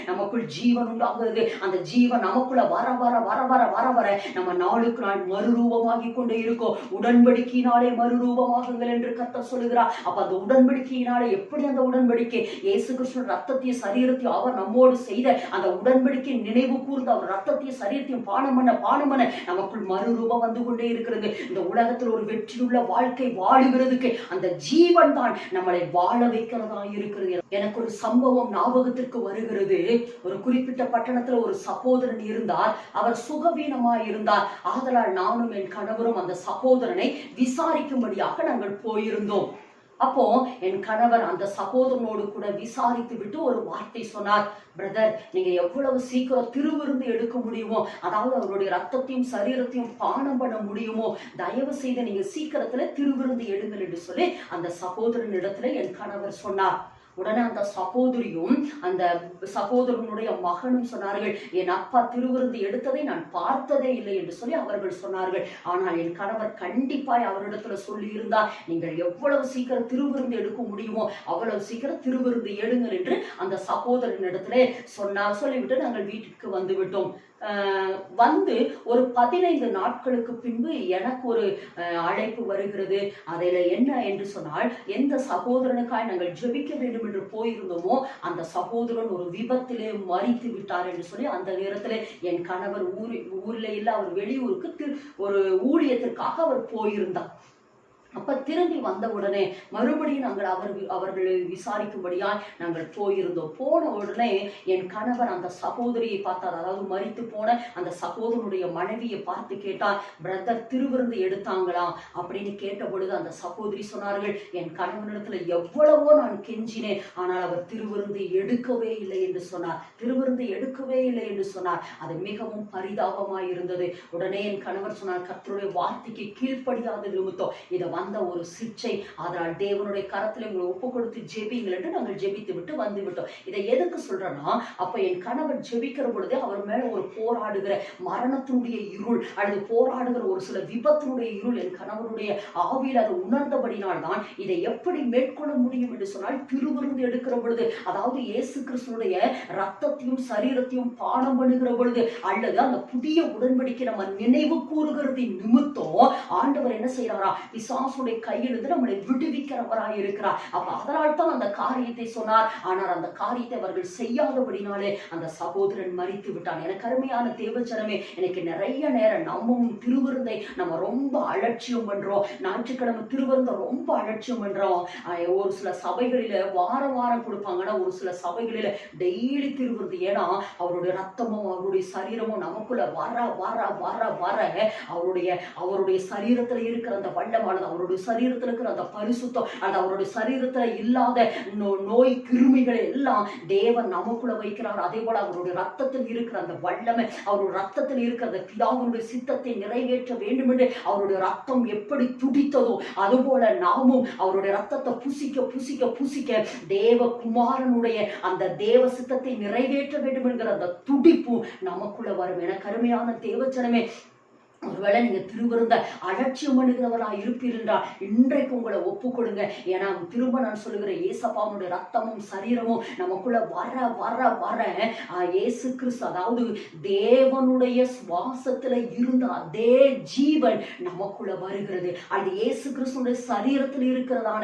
நமக்குள் ஜீவன் உண்டாகிறது. அந்த ஜீவன் நமக்குள்ள வர வர வர வர வர வர நம்ம நாளுக்கு நாள் மறுரூபமாகி கொண்டே இருக்கோம். உடன்படிக்கையினாலே மறுரூபமாகுங்கள் என்று கர்த்தர் சொல்லுகிறார். அப்ப அந்த உடன்படிக்கையினாலே எப்படி அந்த உடன்படிக்கை? இயேசு கிறிஸ்துவின் ரத்தத்தையும் சரீரத்தையும் அவர் நம்மோடு செய்த அந்த உடன்படிக்கை நினைவு கூர்ந்து அவர் ரத்தத்தையும் சரீரத்தையும் பானம் பண்ண நமக்குள் மறுரூபம் வந்து கொண்டே இருக்கிறது. இந்த உலகத்தில் ஒரு வெற்றியுள்ள வாழ்க்கை வாழுகிறதுக்கு அந்த ஜீவன் தான் நம்மளை வாழ வைக்கிறதா இருக்கிறது. எனக்கு ஒரு சம்பவம் ஞாபகத்திற்கு வருகிறது. ஒரு குறிப்பிட்ட பட்டணத்துல ஒரு சகோதரன் இருந்தார். அவர் சுகவீனமாய் இருந்தார். ஆதலால் நானும் என் கணவரும் அந்த சகோதரனை விசாரிக்கும்படியாக நாங்கள் போயிருந்தோம். அப்போ என் கணவர் அந்த சகோதரனோடு கூட விசாரித்து விட்டு ஒரு வார்த்தை சொன்னார், பிரதர், நீங்க எவ்வளவு சீக்கிரம் திருவிருந்து எடுக்க முடியுமோ, அதாவது அவருடைய ரத்தத்தையும் சரீரத்தையும் பானம் பண்ண முடியுமோ, தயவு செய்து நீங்க சீக்கிரத்துல திருவிருந்து எடுங்கள் என்று சொல்லி அந்த சகோதரன் இடத்துல என் கணவர் சொன்னார். உடனே அந்த சகோதரியும் அந்த சகோதரனுடைய மகனும் சொன்னார்கள், என் அப்பா திருவிருந்து எடுத்ததை நான் பார்த்ததே இல்லை என்று சொல்லி அவர்கள் சொன்னார்கள். ஆனால் என் கணவர் கண்டிப்பாய் அவரிடத்துல சொல்லி இருந்தார், நீங்கள் எவ்வளவு சீக்கிரம் திருவிருந்து எடுக்க முடியுமோ அவ்வளவு சீக்கிரம் திருவிருந்து எடுங்கள் என்று அந்த சகோதரனிடத்துல சொல்லிவிட்டு நாங்கள் வீட்டுக்கு வந்து விட்டோம். வந்து ஒரு 15 நாட்களுக்கு பின்பு எனக்கு ஒரு அழைப்பு வருகிறது. அதில் என்ன என்று சொன்னால், எந்த சகோதரனுக்காய் நாங்கள் ஜெபிக்க வேண்டும் என்று போயிருந்தோமோ அந்த சகோதரன் ஒரு விபத்திலே மரித்து விட்டார் என்று சொல்லி அந்த நேரத்தில் என் கணவர் ஊரில் இல்லை, அவர் வெளியூருக்கு ஒரு ஊழியத்திற்காக அவர் போயிருந்தார். அப்ப திரும்பி வந்த உடனே மறுபடியும் நாங்கள் அவர்களை விசாரிக்கும்படியால் நாங்கள் போயிருந்தோம். போன உடனே என் கணவர் அந்த சகோதரியை பார்த்தார். அதாவது மரித்து போன அந்த சகோதரனுடைய மனைவியை பார்த்து கேட்டார், பிரதர் திருவிருந்து எடுத்தாங்களா அப்படின்னு கேட்ட பொழுது அந்த சகோதரி சொன்னார்கள், என் கணவனிடத்துல எவ்வளவோ நான் கெஞ்சினேன், ஆனால் அவர் திருவிருந்து எடுக்கவே இல்லை என்று சொன்னார். அது மிகவும் பரிதாபமாய் இருந்தது. உடனே என் கணவர் சொன்னார், கர்த்தருடைய வார்த்தைக்கு கீழ்ப்படியாத நிமித்தம் இதை வந்த ஒரு சிற்றை, அதனால் தேவனுடைய கரத்தில் உங்களை ஒப்பு கொடுத்து ஜெபிங்கள் என்று நாங்கள் ஜெபித்து விட்டு வந்து விட்டோம். இதை எதுக்கு சொல்றேன்னா, அப்ப என் கணவர் ஜெபிக்கிற பொழுது அவர் மேல ஒரு போராடுகிற மரணத்தினுடைய இருள் அல்லது போராடுகிற ஒரு சில விபத்தினுடைய இருள் என் கணவருடைய ஆவியில் அதை உணர்ந்தபடினால்தான் இதை எப்படி மேற்கொள்ள முடியும் என்று சொன்னால், திருவிருந்து எடுக்கிற பொழுது, அதாவது இயேசு கிறிஸ்துடைய ரத்தத்தையும் சரீரத்தையும் பானம் பண்ணுகிற பொழுது, அல்லது அந்த புதிய உடன்படிக்கை நம்ம நினைவு கூறுகிறதின் நிமித்தம் ஆண்டவர் என்ன செய்யறாரா, பிசாசுடைய கையிலிருந்து நம்மளை விடுவிக்கிறவராய் இருக்கிறார். அப்ப அதனால் தான் அந்த காரியத்தை சொன்னார். ஆனால் அந்த காரியத்தை அவர்கள் செய்யாதபடினாலே அந்த சகோதரன் மரித்து விட்டான். எனக்கு அருமையான தேவஜனமே, எனக்கு நிறைய நேரம் நம்மவும் திருவிருந்தை நம்ம ரொம்ப அலட்சியம் பண்றோம். ஞாயிற்றுக்கிழமை திருவிருந்தை ரொம்ப அலட்சியம் பண்றோம். ஒரு சில சபைகளில வாரம் கொடுப்பாங்கன்னா, ஒரு சில சபைகளில டெய்லி திருவிருந்து. ஏன்னா அவருடைய ரத்தமும் அவருடைய சரீரமும் நமக்குள்ள வர வர வர வர அவருடைய சரீரத்துல இருக்கிற அந்த வல்லமானது அவருடைய சரீரத்தில் இருக்கிற அந்த பரிசுத்தம், அந்த அவருடைய சரீரத்துல இல்லாத நோய் கிருமிகளை எல்லாம் தேவன் நமக்குள்ள வைக்கிறார். அதே போல அவருடைய ரத்தத்தில் இருக்கிற அந்த வல்லமை, அவருடைய ரத்தத்தில் இருக்கிற அந்த பிதாவினுடைய சித்தத்தை நிறைவேற்ற வேண்டும் என்று அவருடைய ரத்தம் எப்படி துடித்ததோ அதுபோல நாமும் அவருடைய ரத்தத்தை புசிக்க புசிக்க புசிக்க தேவ குமாரனுடைய அந்த தேவ சித்தத்தை நிறைவேற்ற வேண்டும் என்கிற அந்த துடிப்பு நமக்குள்ள வரும். என கருமையான தேவச்சனமே, ஒருவேளை நீங்க திருவிருந்த அலட்சியம் பண்ணுகிறவரா இருப்பீர்கள், இன்றைக்கு உங்களை ஒப்புக்கொடுங்க. ஏன்னா திரும்ப நான் சொல்லுகிற ஏசப்பாவுடைய ரத்தமும் சரீரமும் நமக்குள்ள வர வர வர இயேசு கிறிஸ்து, அதாவது தேவனுடைய சுவாசத்துல இருந்த அதே ஜீவன் நமக்குள்ள வருகிறது. அது இயேசு கிறிஸ்துடைய சரீரத்தில் இருக்கிறதான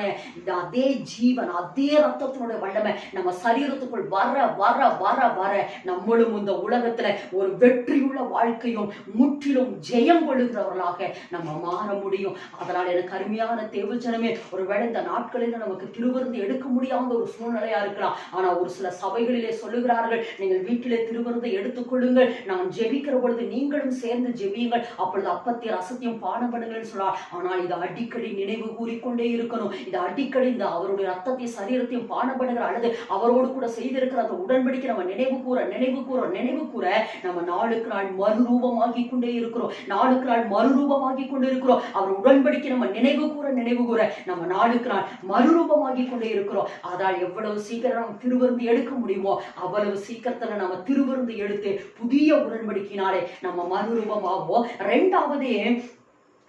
அதே ஜீவன், அதே ரத்தத்தினுடைய வல்லமை நம்ம சரீரத்துக்குள் வர வர வர வர நம்மளும் இந்த உலகத்துல ஒரு வெற்றியுள்ள வாழ்க்கையும் முற்றிலும் ஜெயம் கொள்ளுகிறவர்களாக நம்ம மாற முடியும். அதனால எனக்கு அருமையான தேவஜனமே, ஒருவேளை இந்த நாட்களில் நமக்கு திருவிருந்து எடுக்க முடியாத ஒரு சூழ்நிலையா இருக்கலாம். ஆனா ஒரு சில சபைகளிலே சொல்லுகிறார்கள், நீங்கள் வீட்டிலே திருவிருந்தை எடுத்துக்கொள்ளுங்கள், நான் ஜெபிக்கிற பொழுது நீங்களும் சேர்ந்து ஜெபியுங்கள், அப்பொழுது அப்பத்தையும் ரசத்தையும் பானம் பண்ணுங்கள் சொல்றார். ஆனால் இதை அடிக்கடி நினைவு கூறிக்கொண்டே இருக்கணும். இது அடிக்கடி இந்த அவருடைய ரத்தத்தையும் சரீரத்தையும் பானம் பண்ணுகிற அல்லது அவரோடு கூட செய்திருக்கிற அந்த உடன்படிக்கை நம்ம நினைவு கூற நினைவு கூற நினைவு கூற நம்ம நாளுக்கு நாள் மறுரூபமாகி கொண்டே இருக்கிறோம். நாளுக்கு நாள் மறுரூபமாகி கொண்டிருக்கிறோம். அவர் உடன்படிக்கை நம்ம நினைவு கூற நம்ம நாளுக்கு நாள் மறுரூபமாகி கொண்டே இருக்கிறோம். அதால் எவ்வளவு சீக்கிரம் நம்ம திருவிருந்து எடுக்க முடியுமோ அவ்வளவு சீக்கிரத்துல நம்ம திருவிருந்து எடுத்து புதிய உடன்படிக்கையினாலே நம்ம மறுரூபமாகுவோம். இரண்டாவது,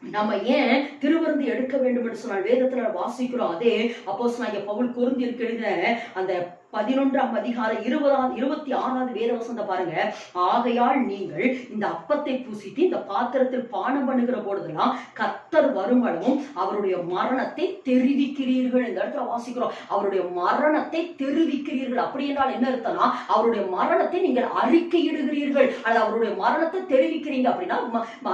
நம்ம ஏன் திருவிருந்து எடுக்க வேண்டும் என்று சொன்னால் வேதத்துல வாசிக்கிறோம். அதே அப்போஸ்தலனாகிய பவுல் கொரிந்தியருக்கு எழுதின அந்த 11ஆம் அதிகாரம் 26வது வேத வசனத்தை பாருங்க. ஆகையால் நீங்கள் இந்த அப்பத்தை புசித்து இந்த பாத்திரத்தில் பானம் பண்ணுகிற பொழுதெல்லாம் கர்த்தர் வருமளவும் அவருடைய மரணத்தை தெரிவிக்கிறீர்கள். இந்த இடத்துல வாசிக்கிறோம், அவருடைய மரணத்தை தெரிவிக்கிறீர்கள். அப்படி என்றால் என்ன அர்த்தம்னா, அவருடைய மரணத்தை நீங்கள் அறிக்கையிடுகிறீர்கள், அல்லது அவருடைய மரணத்தை தெரிவிக்கிறீங்க. அப்படின்னா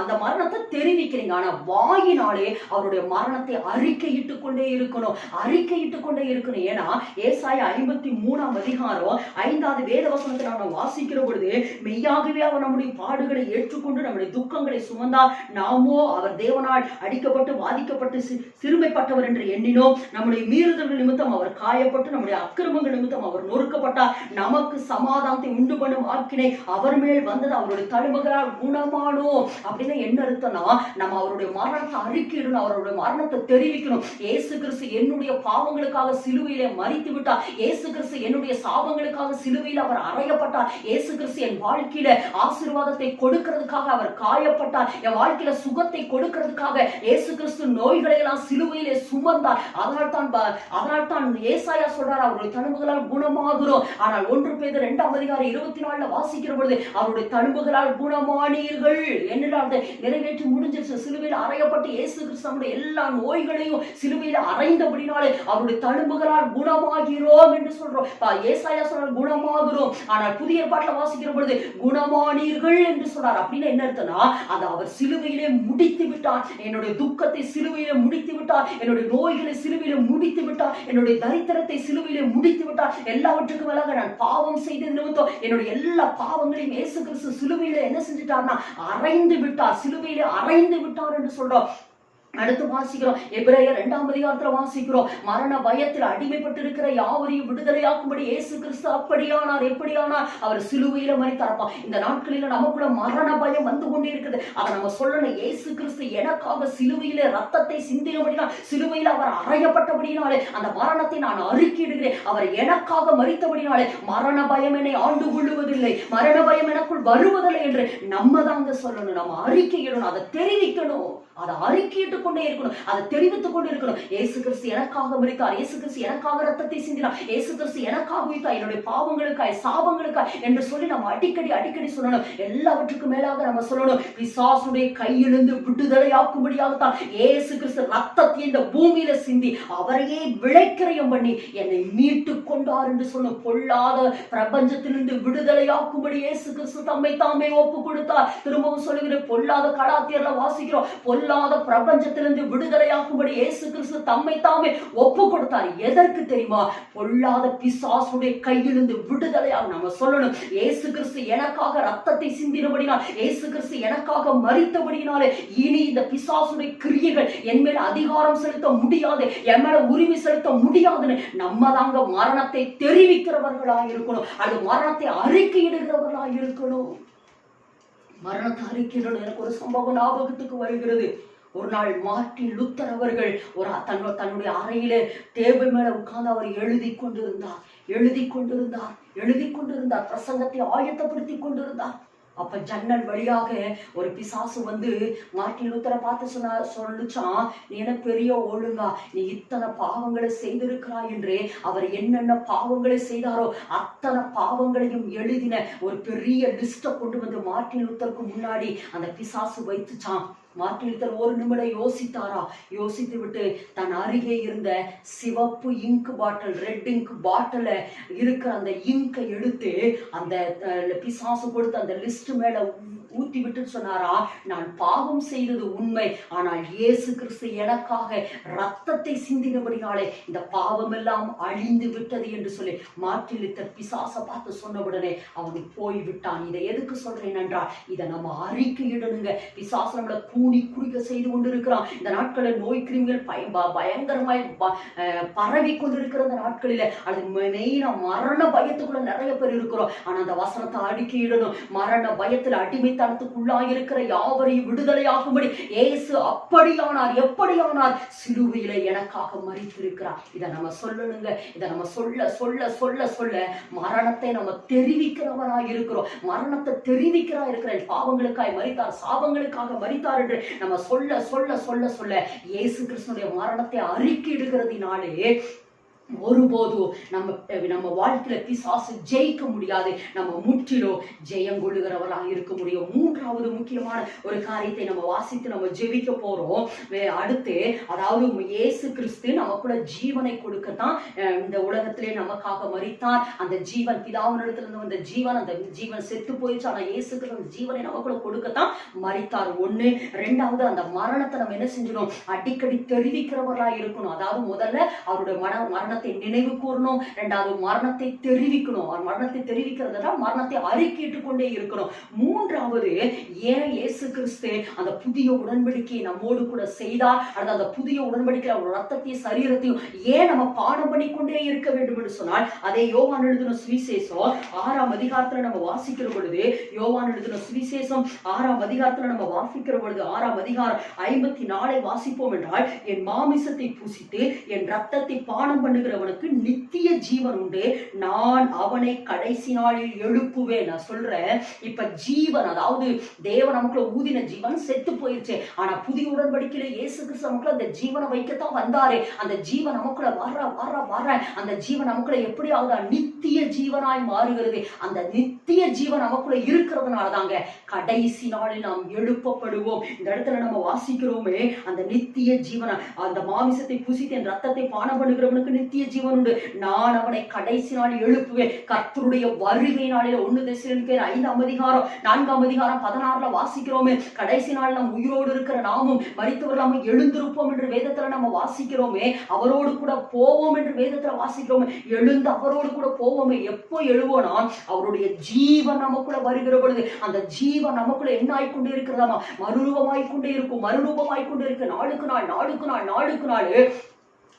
அந்த மரணத்தை தெரிவிக்கிறீங்க, ஆனா வாயினாலே அவருடைய மரணத்தை அறிக்கையிட்டு கொண்டே இருக்கணும், அறிக்கையிட்டு கொண்டே இருக்கணும். ஏன்னா ஏசாயா 53ஆம் அதிகாரம் 5வது வேத வசனத்தை நாம் வாசிக்கிற பொழுது, மெய்யாகவே அவர் நம்முடைய பாடுகளை ஏற்றுக்கொண்டு நம்முடைய துக்கங்களை சுமந்தார், நாமோ அவர் தேவனால் அடிக்கப்பட்டு வாதிக்கப்பட்டு சிறுமைப்பட்டவர் என்று எண்ணினோம், நம்முடைய மீறுதல்கள் நிமித்தம் அவர் காயப்பட்டு நம்முடைய அக்கிரமங்கள் நிமித்தம் அவர் நொறுக்கப்பட்டார், நமக்கு சமாதானத்தை உண்டு பண்ணும் ஆக்கினை அவர் மேல் வந்தது, அவருடைய தழும்புகளால் குணமானோம். அப்படின்னு என்ன அர்த்தம்னா, நம்ம அவருடைய மரணத்தை அறிக்கையிடணும், அவருடைய மரணத்தை தெரிவிக்கணும். இயேசு கிறிஸ்து என்னுடைய பாவங்களுக்காக சிலுவையிலே மரித்து விட்டார், இயேசு கிறிஸ்து என்னுடைய சாபங்களுக்காக சிலுவையில் அவர் அறையப்பட்டார், இயேசு கிறிஸ்து என் வாழ்க்கையில ஆசீர்வாதத்தை கொடுக்கிறதுக்காக அவர் காயப்பட்டார், என் வாழ்க்கையில சுகத்தை கொடுக்கிறதுக்காக இயேசு கிறிஸ்து நோய்களை எல்லாம் சிலுவையிலே சுமந்தார். அதனால்தான் ஏசாயா சொல்றார், அவருடைய தழும்புகளால் குணமாகிறோம். ஆனால் 1 பேதுரு 2ஆம் அதிகாரம் 24ல வாசிக்கிற பொழுது, அவருடைய தழும்புகளால் குணமானீர்கள் என்று நிறைவேற்றி முடிஞ்சிருச்சு. சிலுவையில் அறையப்பட்டு இயேசு கிறிஸ்து நம்முடைய எல்லா நோய்களையும் சிலுவையில் அறைந்தபடினாலே அவருடைய தழும்புகளால் குணமாகிறோம் என்று சொல்றோம். ஏசாயா சொல்ற குணமாகிறோம், ஆனால் புதிய பாட்டுல வாசிக்கிற பொழுது குணமானீர்கள் என்று சொல்றார். அப்படின்னு என்ன அர்த்தம்னா, அது அவர் சிலுவையிலே முடித்து விட்டார், என்னுடைய துக்கத்தை சிலுவையிலே முடித்து விட்டார், என்னுடைய நோய்களை சிலுவையிலே முடித்து விட்டார், என்னுடைய தரித்திரத்தை சிலுவையிலே முடித்து விட்டார். எல்லாவற்றுக்கும் மேலாக நான் பாவம் செய்த நிமித்தம் என்னுடைய எல்லா பாவங்களையும் இயேசு கிறிஸ்து சிலுவையிலே என்ன செஞ்சிட்டார்னா அறைந்து விட்டார், சிலுவையிலே அறைந்து விட்டார் என்று சொல்றோம். அடுத்து வாசிக்கிறோம், எபிரேயர் 2ஆம் அதிகாரத்துல வாசிக்கிறோம், மரண பயத்தில் அடிமைப்பட்டு இருக்கிற யாவரையும் விடுதலையாக்கும்படி இயேசு கிறிஸ்து அப்படியானார். எப்படியானார்? அவர் சிலுவையில மரித்தார்ப்பா. இந்த நாட்களில நமக்குள்ள மரண பயம் வந்து கொண்டே இருக்குது. அதை நம்ம சொல்லணும், இயேசு கிறிஸ்து எனக்காக சிலுவையில ரத்தத்தை சிந்தினபடினால், சிலுவையில் அவர் அறையப்பட்டபடினாலே அந்த மரணத்தை நான் அறிக்கையிடுகிறேன். அவர் எனக்காக மரித்தபடினாலே மரண பயம் என்னை ஆண்டு கொள்ளுவதில்லை, மரண பயம் எனக்குள் வருவதில்லை என்று நம்ம தாங்க சொல்லணும், நம்ம அறிக்கையிடணும், அதை தெரிவிக்கணும், அதை அறிக்கையிட்டு கொண்டே இருக்கணும், அதை தெரிவித்துக் கொண்டு இருக்கணும். இயேசு கிறிஸ்து எனக்காக மரித்தார், இயேசு கிறிஸ்து எனக்காக ரத்தத்தை சிந்தினார், இயேசு கிறிஸ்து எனக்காக உயிர்த்தார், என்னுடைய பாவங்களுக்காய் சாபங்களுக்காய் என்று சொல்லி நம்ம அடிக்கடி சொல்லணும். எல்லாவற்றுக்கும் மேலாக நம்ம சொல்லணும், பிசாசுடைய கையிலிருந்து விடுதலையாக்கும்படியாகத்தான் இயேசு கிறிஸ்து ரத்தத்தை இந்த பூமியில சிந்தி அவரையே விளைக்கிரயம் பண்ணி என்னை மீட்டு கொண்டார் என்று சொல்லணும். பொல்லாத பிரபஞ்சத்திலிருந்து விடுதலையாக்கும்படி இயேசு கிறிஸ்து தம்மை தாமே ஒப்பு கொடுத்தார். திரும்பவும் சொல்லுகிறேன், பொல்லாத கலாத்தியர்ல வாசிக்கிறோம், பொல்லாத பிரபஞ்சத்திலிருந்து விடுதலையாக்கும்படி இயேசு கிறிஸ்து தம்மை தாமே ஒப்பு கொடுத்தார். எதற்கு தெரியுமா? பொல்லாத பிசாசுடைய கையிலிருந்து விடுதலையாக. நம்ம சொல்லணும், இயேசு கிறிஸ்து எனக்காக ரத்தத்தை சிந்தினபடினால், இயேசு கிறிஸ்து எனக்காக மரித்தபடினாலே இனி இந்த பிசாசுடைய கிரியைகள் என் மேல அதிகாரம் செலுத்த முடியாது, என் மேல உரிமை செலுத்த முடியாதுன்னு நம்ம தாங்க மரணத்தை தெரிவிக்கிறவர்களா இருக்கணும், அது மரணத்தை அறிக்கையிடுகிறவர்களா இருக்கணும். மரணத்தை அறிக்கையிட எனக்கு ஒரு சம்பவம் ஞாபகத்துக்கு வருகிறது. ஒரு நாள் மார்ட்டின் லூத்தர் அவர்கள் தன்னுடைய அறையில டேபிள் மேல உட்கார்ந்து அவர் எழுதி கொண்டிருந்தார், பிரசங்கத்தை ஆயத்தப்படுத்தி கொண்டிருந்தார். அப்ப ஜன்னல் வழியாக ஒரு பிசாசு வந்து மார்ட்டின் லூத்தரை பார்த்து சொல்லுச்சான், நீ என்ன பெரிய ஒழுங்கா, நீ இத்தனை பாவங்களை செய்திருக்கிறாய் என்று. அவர் என்னென்ன பாவங்களை செய்தாரோ அத்தனை பாவங்களையும் எழுதின ஒரு பெரிய லிஸ்ட கொண்டு வந்து மார்ட்டின் லூத்தருக்கு முன்னாடி அந்த பிசாசு வைத்துச்சான். மார்ட்டின் லூத்தர் ஒரு நிமிடம் யோசித்து விட்டு தன் அருகே இருந்த சிவப்பு இங்க் பாட்டில், ரெட் இங்க் பாட்டில இருக்கிற அந்த இங்கை எடுத்து அந்த பிசாசு கொடுத்து அந்த லிஸ்ட் மேல ஊத்தி விட்டு சொன்னாரா, நான் பாவம் செய்தது உண்மை, ஆனால் இயேசு கிறிஸ்து எனக்காக ரத்தத்தை சிந்தினபடினாலே இந்த பாவம் எல்லாம் அழிந்து விட்டது என்று சொல்லி மார்ட்டின் லூத்தர் பிசாசை பார்த்து சொன்னவுடனே அவன் போய் விட்டான். இதை எதுக்கு சொல்றேன் என்றால், இதை நம்ம அறிக்கையிடணுங்க. பிசாசு நம்மளை கூனி குறுக்க செய்து கொண்டிருக்கிறான். இந்த நாட்களில் நோய் கிருமிகள் பயங்கரமாய் பரவி கொண்டிருக்கிற இந்த நாட்களில அது மெயினா மரண பயத்துக்குள்ள நிறைய பேர் இருக்கிறோம். ஆனா அந்த வசனத்தை அறிக்கையிடணும். மரண பயத்தில் அடிமைத்தனத்துக்குள்ளாயிருக்கிற யாவரையும் விடுதலையாகும்படி இயேசு அப்படியானார், எப்படியானார், சிலுவையில எனக்காக மரித்திருக்கிறார். இதை நம்ம சொல்லணுங்க. இதை நம்ம சொல்ல சொல்ல சொல்ல சொல்ல மரணத்தை நம்ம தெரிவிக்கிறவராய் இருக்கிறோம். மரணத்தை தெரிவிக்கிறா இருக்கிறேன். பாவங்களுக்காய் மரித்தார், சாபங்களுக்காக மரித்தார் என்று நம்ம சொல்ல சொல்ல சொல்ல சொல்ல இயேசு கிறிஸ்துவினுடைய மரணத்தை அறிக்கையிடுகிறதினாலே ஒருபோதும் நம்ம வாழ்க்கையில பிசாசு ஜெயிக்க முடியாது. நம்ம முற்றிலும் ஜெயம் கொள்ளுகிறவராக இருக்க முடியும். மூன்றாவது முக்கியமான ஒரு காரியத்தை நம்ம வாசித்து நம்ம ஜெபிக்க போறோம். அடுத்து, அதாவது இயேசு கிறிஸ்து நமக்குள்ள ஜீவனை கொடுக்கத்தான் இந்த உலகத்திலே நமக்காக மரித்தார். அந்த ஜீவன் பிதாவினிடத்துல இருந்து வந்த ஜீவன், அந்த ஜீவன் செத்து போயிடுச்சு. ஆனா இயேசு கிறிஸ்து அந்த ஜீவனை நமக்குள்ள கொடுக்கத்தான் மரித்தார். ஒண்ணு. ரெண்டாவது, அந்த மரணத்தை நம்ம என்ன செஞ்சணும்? அடிக்கடி தெரிவிக்கிறவர்களாக இருக்கணும். அதாவது முதல்ல அவருடைய மரணத்தை நினைவு கூறணும். இரண்டாவது, மரணத்தை தெரிவிக்கணும். மரணத்தை தெரிவிக்கிறதா மரணத்தை அறிக்கையிட்டுக் கொண்டே இருக்கணும். மூன்றாவது, ஏன் இயேசு கிறிஸ்து அந்த புதிய உடன்படிக்கையை நம்மோடு கூட செய்தார், அந்த புதிய உடன்படிக்கையில அவர் ரத்தத்தையும் சரீரத்தையும் ஏன் நம்ம பாடம் பண்ணிக்கொண்டே இருக்க வேண்டும் என்று சொன்னால், அதே யோவான் எழுதின சுவிசேஷம் 6ஆம் அதிகாரத்துல நம்ம வாசிக்கிற பொழுது, யோவான் எழுதின சுவிசேஷம் 6ஆம் அதிகாரத்துல நம்ம வாசிக்கிற பொழுது 6ஆம் அதிகாரம் 54 வாசிப்போம் என்றால், என் மாமிசத்தை புசித்து என் ரத்தத்தை பானம் பண்ணுகிறவனுக்கு நித்திய ஜீவன் உண்டு, நான் அவனை கடைசி நாளில் எழுப்புவேன். நான் சொல்றேன், இப்ப ஜீவன், அதாவது தேவன் நமக்குள்ள ஊதின ஜீவன் செத்து போயிருச்சு. ஆனா புதிய உடன்படிக்கையில இயேசு கிறிஸ்து நமக்குள்ள அந்த ஜீவனை வைக்கத்தான் வந்தாரு. அந்த ஜீவன் நமக்குள்ள வர அந்த ஜீவன் நமக்குள்ள எப்படி ஆகுதா? நித்திய ஜீவனாய் மாறுகிறது. அந்த நித்திய ஜீவன் நமக்குள்ள இருக்கிறதுனால தாங்க கடைசி நாளில் நாம் எழுப்பப்படுவோம். இந்த இடத்துல நம்ம வாசிக்கிறோமே, அந்த நித்திய ஜீவனை, அந்த மாமிசத்தை புசித்து என் ரத்தத்தை பானம் பண்ணுகிறவனுக்கு நித்திய ஜீவன் உண்டு, நான் அவனை கடைசி நாளில் எழுப்புவேன். கர்த்தருடைய வருகை நாளில 1 தெசலோனிக்கேயர் 5ஆம் அதிகாரம் 4ஆம் அதிகாரம் 16 வாசிக்கிறோமே, கடைசி நாள் நாம் உயிரோடு இருக்கிற நாமும் மரித்தவர்களாம் எழுந்திருப்போம் என்று வேதத்துல நம்ம வாசிக்கிறோமே, அவரோடு கூட போவோம் என்று வேதத்துல வாசிக்கிறோமே, எழுந்து அவரோடு கூட போவோமே. எப்போ எழுவோனா, அவருடைய ஜீவன் நமக்குள்ள வருகிற பொழுது அந்த ஜீவன் நமக்குள்ள என்ன ஆயிக்கொண்டே இருக்கிறதாமா? மறுரூபமாய்க்கொண்டே இருக்கும், மறுரூபமாய்க்கொண்டே இருக்கு. நாளுக்கு நாள்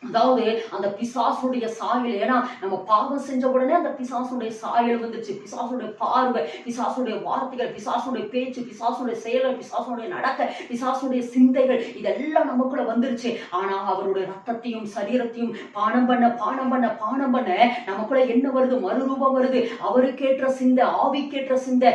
அதாவது அந்த பிசாசுடைய சாயல். ஏன்னா நம்ம பாவம் செஞ்ச உடனே அந்த பிசாசுடைய சாயல் வந்துருச்சு. பிசாசுடைய பார்வை, பிசாசுடைய வார்த்தைகள், பிசாசுடைய பேச்சு, பிசாசுடைய செயல்கள், பிசாசுடைய நடக்க, பிசாசுடைய சிந்தைகள், இதெல்லாம் நமக்குள்ள வந்துருச்சு. ஆனா அவருடைய ரத்தத்தையும் சரீரத்தையும் பானம் பண்ண நமக்குள்ள என்ன வருது? மறுரூபம் வருது. அவருக்கேற்ற சிந்தை, ஆவிக்கேற்ற சிந்தை,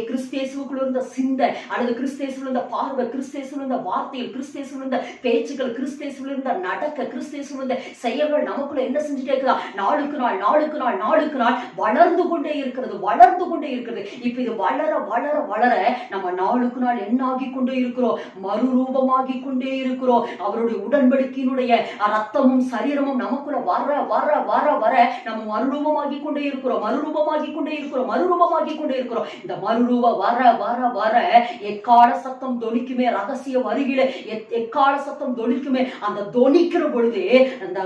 கிறிஸ்தேசுக்குள்ள இருந்த சிந்தை, அல்லது கிறிஸ்தேசுல இருந்த பார்வை, கிறிஸ்தேசுல இருந்த வார்த்தைகள், கிறிஸ்தேசுல இருந்த பேச்சுக்கள், கிறிஸ்தேசுல இருந்த நடக்க, கிறிஸ்தேசு பேசும் இந்த செயல்கள் நமக்குள்ள என்ன செஞ்சுட்டே இருக்குதா? நாளுக்கு நாள் நாளுக்கு நாள் நாளுக்கு நாள் வளர்ந்து கொண்டே இருக்கிறது, வளர்ந்து கொண்டே இருக்கிறது. இப்ப இது வளர வளர வளர நம்ம நாளுக்கு நாள் என்ன ஆகி கொண்டே இருக்கிறோம்? மறுரூபமாகி கொண்டே இருக்கிறோம். அவருடைய உடன்படிக்கையினுடைய ரத்தமும் சரீரமும் நமக்குள்ள வர வர வர வர நம்ம மறுரூபமாகி கொண்டே இருக்கிறோம், மறுரூபமாகி கொண்டே இருக்கிறோம், மறுரூபமாகி கொண்டே இருக்கிறோம். இந்த மறுரூப வர வர வர எக்கால சத்தம் தொனிக்குமே, ரகசிய வருகில எக்கால சத்தம் தொனிக்குமே. அந்த தொனிக்கிற பொழுது அந்த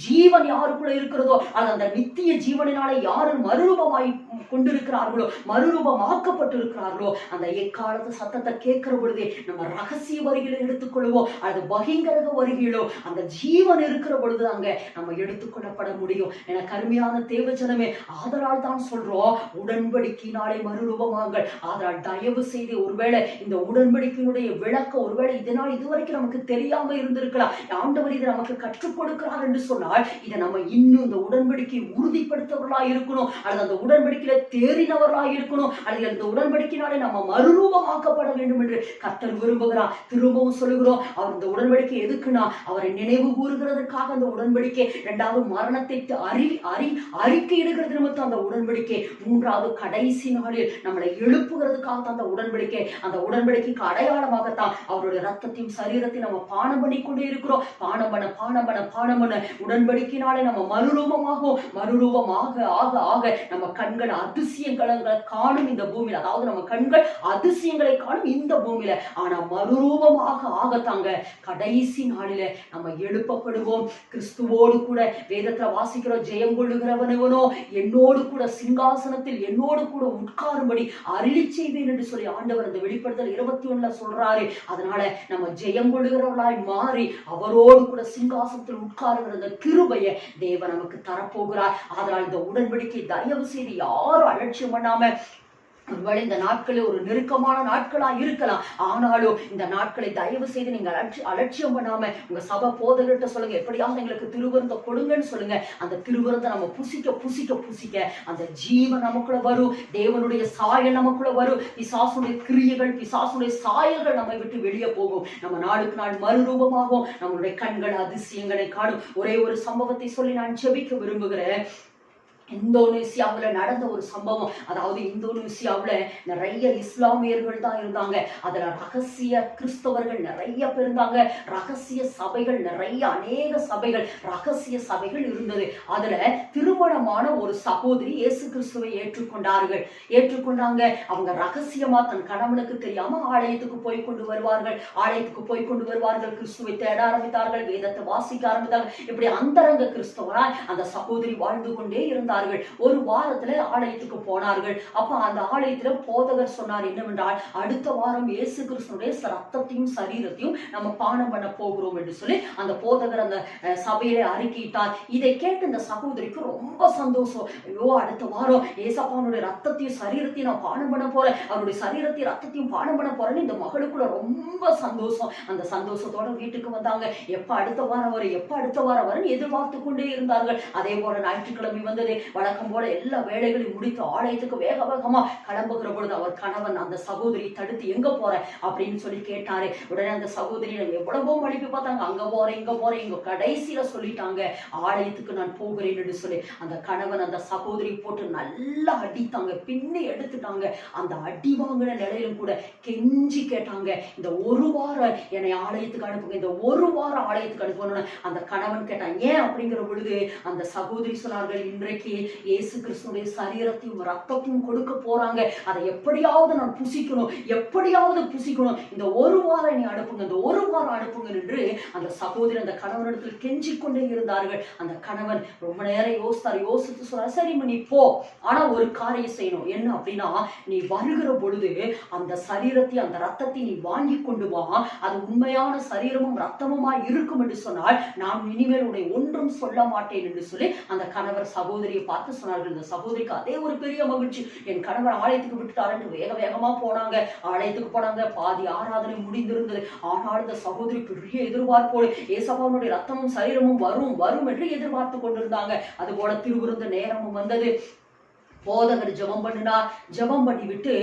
ஜீவன் யாருக்குள்ள இருக்கிறதோ, அது அந்த நித்திய ஜீவனினாலே யாரு மறுரூபமாய் கொண்டிருக்கிறார்களோ, மறுரூபமாக்கப்பட்டு இருக்கிறார்களோ, அந்த எக்காலத்து சத்தத்தை கேட்கிற பொழுதே நம்ம ரகசிய வருகையில எடுத்துக்கொள்வோம். அது பகிங்கரக வருகையிலோ அந்த ஜீவன் இருக்கிற பொழுது அங்க நம்ம எடுத்துக்கொள்ளப்பட முடியும். என கருமையான தேவஜனமே, ஆதலால் தான் சொல்றோம், உடன்படிக்கையினாலே மறுரூபமாங்கள். ஆதலால் தயவு செய்து, ஒருவேளை இந்த உடன்படிக்கையினுடைய விளக்கம் ஒருவேளை இதனால் இதுவரைக்கும் நமக்கு தெரியாம இருந்திருக்கலாம். ஆண்டவர் இதை நமக்கு கற்றுக் கொடுக்கிறார் என்று சொன்னால், இதை நம்ம இன்னும் இந்த உடன்படிக்கையை உறுதிப்படுத்தவர்களாக இருக்கணும், அல்லது அந்த உடன்படிக்கையில தேறினவர்களாக இருக்கணும், அல்லது அந்த உடன்படிக்கையினாலே நம்ம மறுரூபமாக்கப்பட வேண்டும் என்று கர்த்தர் விரும்புகிறார். திரும்பவும் சொல்லுகிறோம், அவர் இந்த உடன்படிக்கை எதுக்குன்னா அவரை நினைவு கூறுகிறதற்காக அந்த உடன்படிக்கை. இரண்டாவது மரணத்தை அறிக்கையிடுகிறது நிமித்தம் அந்த உடன்படிக்கை. மூன்றாவது கடைசி நாளில் நம்மளை எழுப்புகிறதுக்காக அந்த உடன்படிக்கை. அந்த உடன்படிக்கைக்கு அடையாளமாகத்தான் அவருடைய ரத்தத்தையும் சரீரத்தையும் நம்ம பானம் பண்ணி கொண்டே இருக்கிறோம். பானம் பண்ண பானம் பண்ண பானம் பண்ண உடன்படிக்கையினாலே நம்ம மறுரூபமாகும். மறுரூபமாக ஆக ஆக நம்ம கண்கள் அதிசயங்களை காணும் இந்த பூமியில. அதாவது நம்ம கண்கள் அதிசயங்களை காணும் இந்த பூமியில. ஆனா மறுரூபமாக ஆகத்தாங்க கடைசி நாளில நம்ம எழுப்பப்படுவோம். கிறிஸ்துவோடு கூட வேதத்துல வாசிக்கிறோம், ஜெயம் கொள்ளுகிறவனவனோ என்னோடு கூட சிங்காசனத்தில் என்னோடு கூட உட்காரும்படி அருளி செய்வேன் என்று சொல்லி ஆண்டவர் அந்த வெளிப்படுத்தல் 21 சொல்றாரு. அதனால நம்ம ஜெயம் கொள்ளுகிறவர்களாய் மாறி அவரோடு கூட சிங்காசனத்தில் உட்காருகிற அந்த கிருபையை தேவன் நமக்கு தரப்போகிறார். அதனால் இந்த உடன்படிக்கை தயவு செய்து யாரும் அலட்சியம் பண்ணாம, ஒருவேளை இந்த நாட்களில் ஒரு நெருக்கமான நாட்களா இருக்கலாம், ஆனாலும் இந்த நாட்களை தயவு செய்து நீங்க அலட்சியம் பண்ணாம உங்க சபை போதகர்கிட்ட சொல்லுங்க, எப்படியாவது எங்களுக்கு திருவிருந்த கொடுங்கன்னு சொல்லுங்க. அந்த திருவிருந்தை நம்ம புசிக்க புசிக்க புசிக்க அந்த ஜீவன் நமக்குள்ள வரும், தேவனுடைய சாயல் நமக்குள்ள வரும், பிசாசுடைய கிரியைகள் பிசாசுடைய சாயல்கள் நம்மை விட்டு வெளியே போகும். நம்ம நாளுக்கு நாள் மறுரூபமாகும், நம்மளுடைய கண்கள் அதிசயங்களை காணும். ஒரே ஒரு சம்பவத்தை சொல்லி நான் ஜெபிக்க விரும்புகிறேன். இந்தோனேசியாவுல நடந்த ஒரு சம்பவம். அதாவது இந்தோனேசியாவுல நிறைய இஸ்லாமியர்கள் தான் இருந்தாங்க, அதுல ரகசிய கிறிஸ்தவர்கள் நிறைய பேர் இருந்தாங்க, ரகசிய சபைகள் நிறைய, அநேக சபைகள், ரகசிய சபைகள் இருந்தது. அதுல திருமணமான ஒரு சகோதரி இயேசு கிறிஸ்துவை ஏற்றுக்கொண்டாங்க. அவங்க ரகசியமா தன் கணவனுக்கு தெரியாம ஆலயத்துக்கு போய் கொண்டு வருவார்கள், கிறிஸ்துவை தேட ஆரம்பித்தார்கள், வேதத்தை வாசிக்க ஆரம்பித்தார்கள். இப்படி அந்தரங்க கிறிஸ்தவராய் அந்த சகோதரி வாழ்ந்து கொண்டே இருந்தார். ஒரு வாரத்துல ஆலயத்துக்கு போனார்கள். அப்ப அந்த ஆலயத்துல போதகர் சொன்னார் என்னவென்றால், அடுத்த வாரம் இயேசு கிறிஸ்துடைய ரத்தத்தையும் சரீரத்தையும் நம்ம பானம் பண்ண போகிறோம் என்று சொல்லி அந்த போதகர் அந்த சபையில அறிக்கையிட்டார். இதை கேட்டு இந்த சகோதரிக்கு ரொம்ப சந்தோஷம். ஐயோ, அடுத்த வாரம் ஏசப்பானுடைய ரத்தத்தையும் சரீரத்தையும் நான் பானம் பண்ண போறேன், அவருடைய சரீரத்தையும் ரத்தத்தையும் பானம் பண்ண போறேன்னு இந்த மகளுக்குள்ள ரொம்ப சந்தோஷம். அந்த சந்தோஷத்தோட வீட்டுக்கு வந்தாங்க. எப்ப அடுத்த வாரம் வரும் எதிர்பார்த்து கொண்டே இருந்தார்கள். அதே போல ஞாயிற்றுக்கிழமை வந்தது. வழக்கம் போல எல்லா வேலைகளையும் முடித்து ஆலயத்துக்கு வேக வேகமா கிளம்புகிற பொழுது அவர் கணவன் அந்த சகோதரி தடுத்து, எங்க போற அப்படின்னு சொல்லி கேட்டாரு. உடனே அந்த சகோதரி எவ்வளவோ மழிப்பு பார்த்தாங்க, அங்க போறேன் இங்க கடைசியில சொல்லிட்டாங்க, ஆலயத்துக்கு நான் போகிறேன் என்று சொல்லி அந்த கணவன் அந்த சகோதரி போட்டு நல்லா அடித்தாங்க, பின்னி எடுத்துட்டாங்க. அந்த அடி வாங்கின நிலையிலும் கூட கெஞ்சி கேட்டாங்க, இந்த ஒரு வாரம் என்னை ஆலயத்துக்கு அனுப்புங்க, இந்த ஒரு வாரம் ஆலயத்துக்கு அனுப்பணும்னு அந்த கணவன் கேட்டான். ஏன் அப்படிங்கிற பொழுது அந்த சகோதரி சொன்னார்கள், இன்றைக்கு இயேசு கிறிஸ்துடைய சரீரத்தையும் ரத்தத்தையும் கொடுக்க போறாங்க, அதை எப்படியாவது நான் புசிக்கணும், இந்த ஒரு வாரம் நீ அனுப்புங்க, இந்த ஒரு வாரம் அனுப்புங்க என்று அந்த சகோதரி அந்த கணவனிடத்தில் கெஞ்சி கொண்டே இருந்தார்கள். அந்த கணவன் ரொம்ப நேரம் யோசித்து சொல்றாரு, சரி நீ போ, ஆனா ஒரு காரியம் செய்யணும். என்ன அப்படின்னா, நீ வருகிற பொழுது அந்த சரீரத்தை அந்த ரத்தத்தை நீ வாங்கி கொண்டு வா, அது உண்மையான சரீரமும் ரத்தமுமா இருக்கும் என்று சொன்னால் நான் இனிமேல் உன்னை ஒன்றும் சொல்ல மாட்டேன் என்று சொல்லி அந்த கணவர் சகோதரியை பார்த்து சொன்னார்கள். இந்த சகோதரிக்கு அதே ஒரு பெரிய மகிழ்ச்சி, என் கணவர் ஆலயத்துக்கு விட்டுட்டார் என்று வேக வேகமா போனாங்க. ஆலயத்துக்கு போனாங்க, பாதி ஆராதனை முடிந்திருந்தது. ஆனால் இந்த சகோதரி பெரிய எதிர்பார்ப்போடு ஏசப்பாவுடைய ரத்தமும் சரீரமும் வரும் என்று எதிர்பார்த்து கொண்டிருந்தாங்க. அது போல திருவிருந்த நேரமும் வந்தது. போதகர் ஜெபம் பண்ணினார். ஜெபம் பண்ணி விட்டு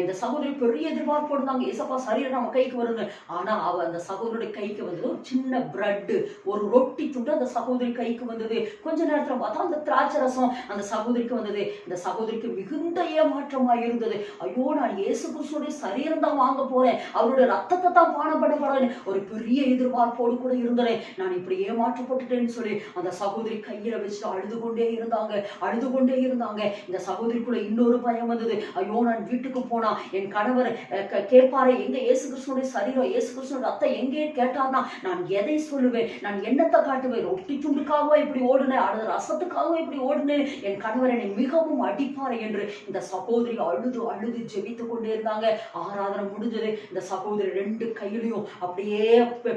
இந்த சகோதரி பெரிய எதிர்பார்ப்போடு இருந்தாங்க, ஏசப்பா சரீரம் நம்ம கைக்கு வரும்னு. ஆனா அந்த சகோதரி கைக்கு வந்தது ஒரு சின்ன பிரெட், ஒரு ரொட்டி துண்டு அந்த சகோதரி கைக்கு வந்தது. கொஞ்ச நேரத்துல பார்த்தா அந்த திராட்சை ரசம் அந்த சகோதரிக்கு வந்தது. இந்த சகோதரிக்கு மிகுந்த ஏமாற்றமாக இருந்தது. ஐயோ, நான் இயேசு கிறிஸ்துடைய சரீரம் தான் வாங்க போறேன், அவருடைய ரத்தத்தை தான் பானம் பண்ண போறேன், ஒரு பெரிய எதிர்பார்ப்போடு கூட இருந்தேன். நான் இப்படி ஏமாற்றப்பட்டுட்டேன்னு சொல்லி அந்த சகோதரி கையில வச்சுட்டு அழுது கொண்டே இருந்தாங்க. இந்த சகோதரிக்குள்ள இன்னொரு பயம் வந்தது. ஐயோ, நான் வீட்டுக்கு போனா என் கணவர் கேட்பாரு, எங்க இயேசு கிறிஸ்துடைய சரீரம், இயேசு கிறிஸ்துடைய ரத்தம் எங்கே கேட்டார்னா நான் எதை சொல்லுவேன், நான் என்னத்தை காட்டுவேன், ரொட்டி துண்டுக்காக இப்படி ஓடுனேன், அடுத்த ரசத்துக்காக இப்படி ஓடுனேன், என் கணவர் என்னை மிகவும் அடிப்பாரு என்று இந்த சகோதரி அழுது ஜெபித்துக் கொண்டே இருந்தாங்க. ஆராதனை முடிஞ்சது. இந்த சகோதரி 2 கையிலையும் அப்படியே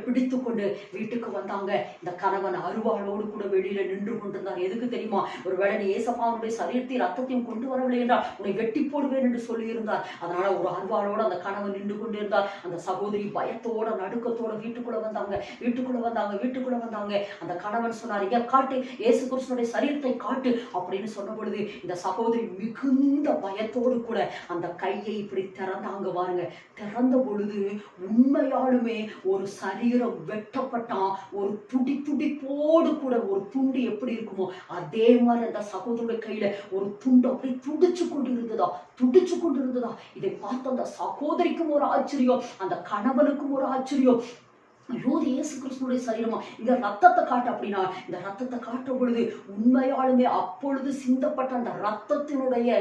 பிடித்து கொண்டு வீட்டுக்கு வந்தாங்க. இந்த கணவன் அருவாளோடு கூட வெளியில நின்று கொண்டிருந்தார். எதுக்கு தெரியுமா? ஒருவேளை நீ ஏசப்பாவுடைய சரீரத்தை ரத்தத்தையும் கொண்டு வரவில்லை என்றால் உன்னை வெட்டி போடுவேன் என்று சொல்லி இருந்தார். அதனால ஒரு அருவாளோடு அந்த கணவன் நின்று கொண்டிருந்தார். அந்த சகோதரி பயத்தோட நடுக்கத்தோட வீட்டுக்குள்ள வந்தாங்க. அந்த கணவன் சொன்னார், இங்க காட்டு, இயேசு கிறிஸ்துவினுடைய சரீரத்தை காட்டு அப்படின்னு சொன்ன பொழுது இந்த சகோதரி மிகுந்த பயத்தோடு கூட அந்த கையை இப்படி திறந்தாங்க. பாருங்க, திறந்த பொழுது உண்மையாலுமே ஒரு சரீரம் வெட்டப்பட்டான். ஒரு துடிப்போடு கூட ஒரு துண்டு எப்படி இருக்குமோ அதே மாதிரி அந்த சகோதரனுடைய கையில ஒரு துண்டு அப்படி துடிச்சு கொண்டிருந்ததா. இதை பார்த்த அந்த சகோதரிக்கும் ஒரு ஆச்சரியம், அந்த கணவனுக்கும் ஒரு ஆச்சரியம். ஐயோ, இயேசு கிறிஸ்துடைய சரீரமா, இந்த ரத்தத்தை காட்டு அப்படின்னா இந்த ரத்தத்தை காட்டும் பொழுது உண்மையாலுமே அப்பொழுது சிந்தப்பட்ட அந்த ரத்தத்தினுடைய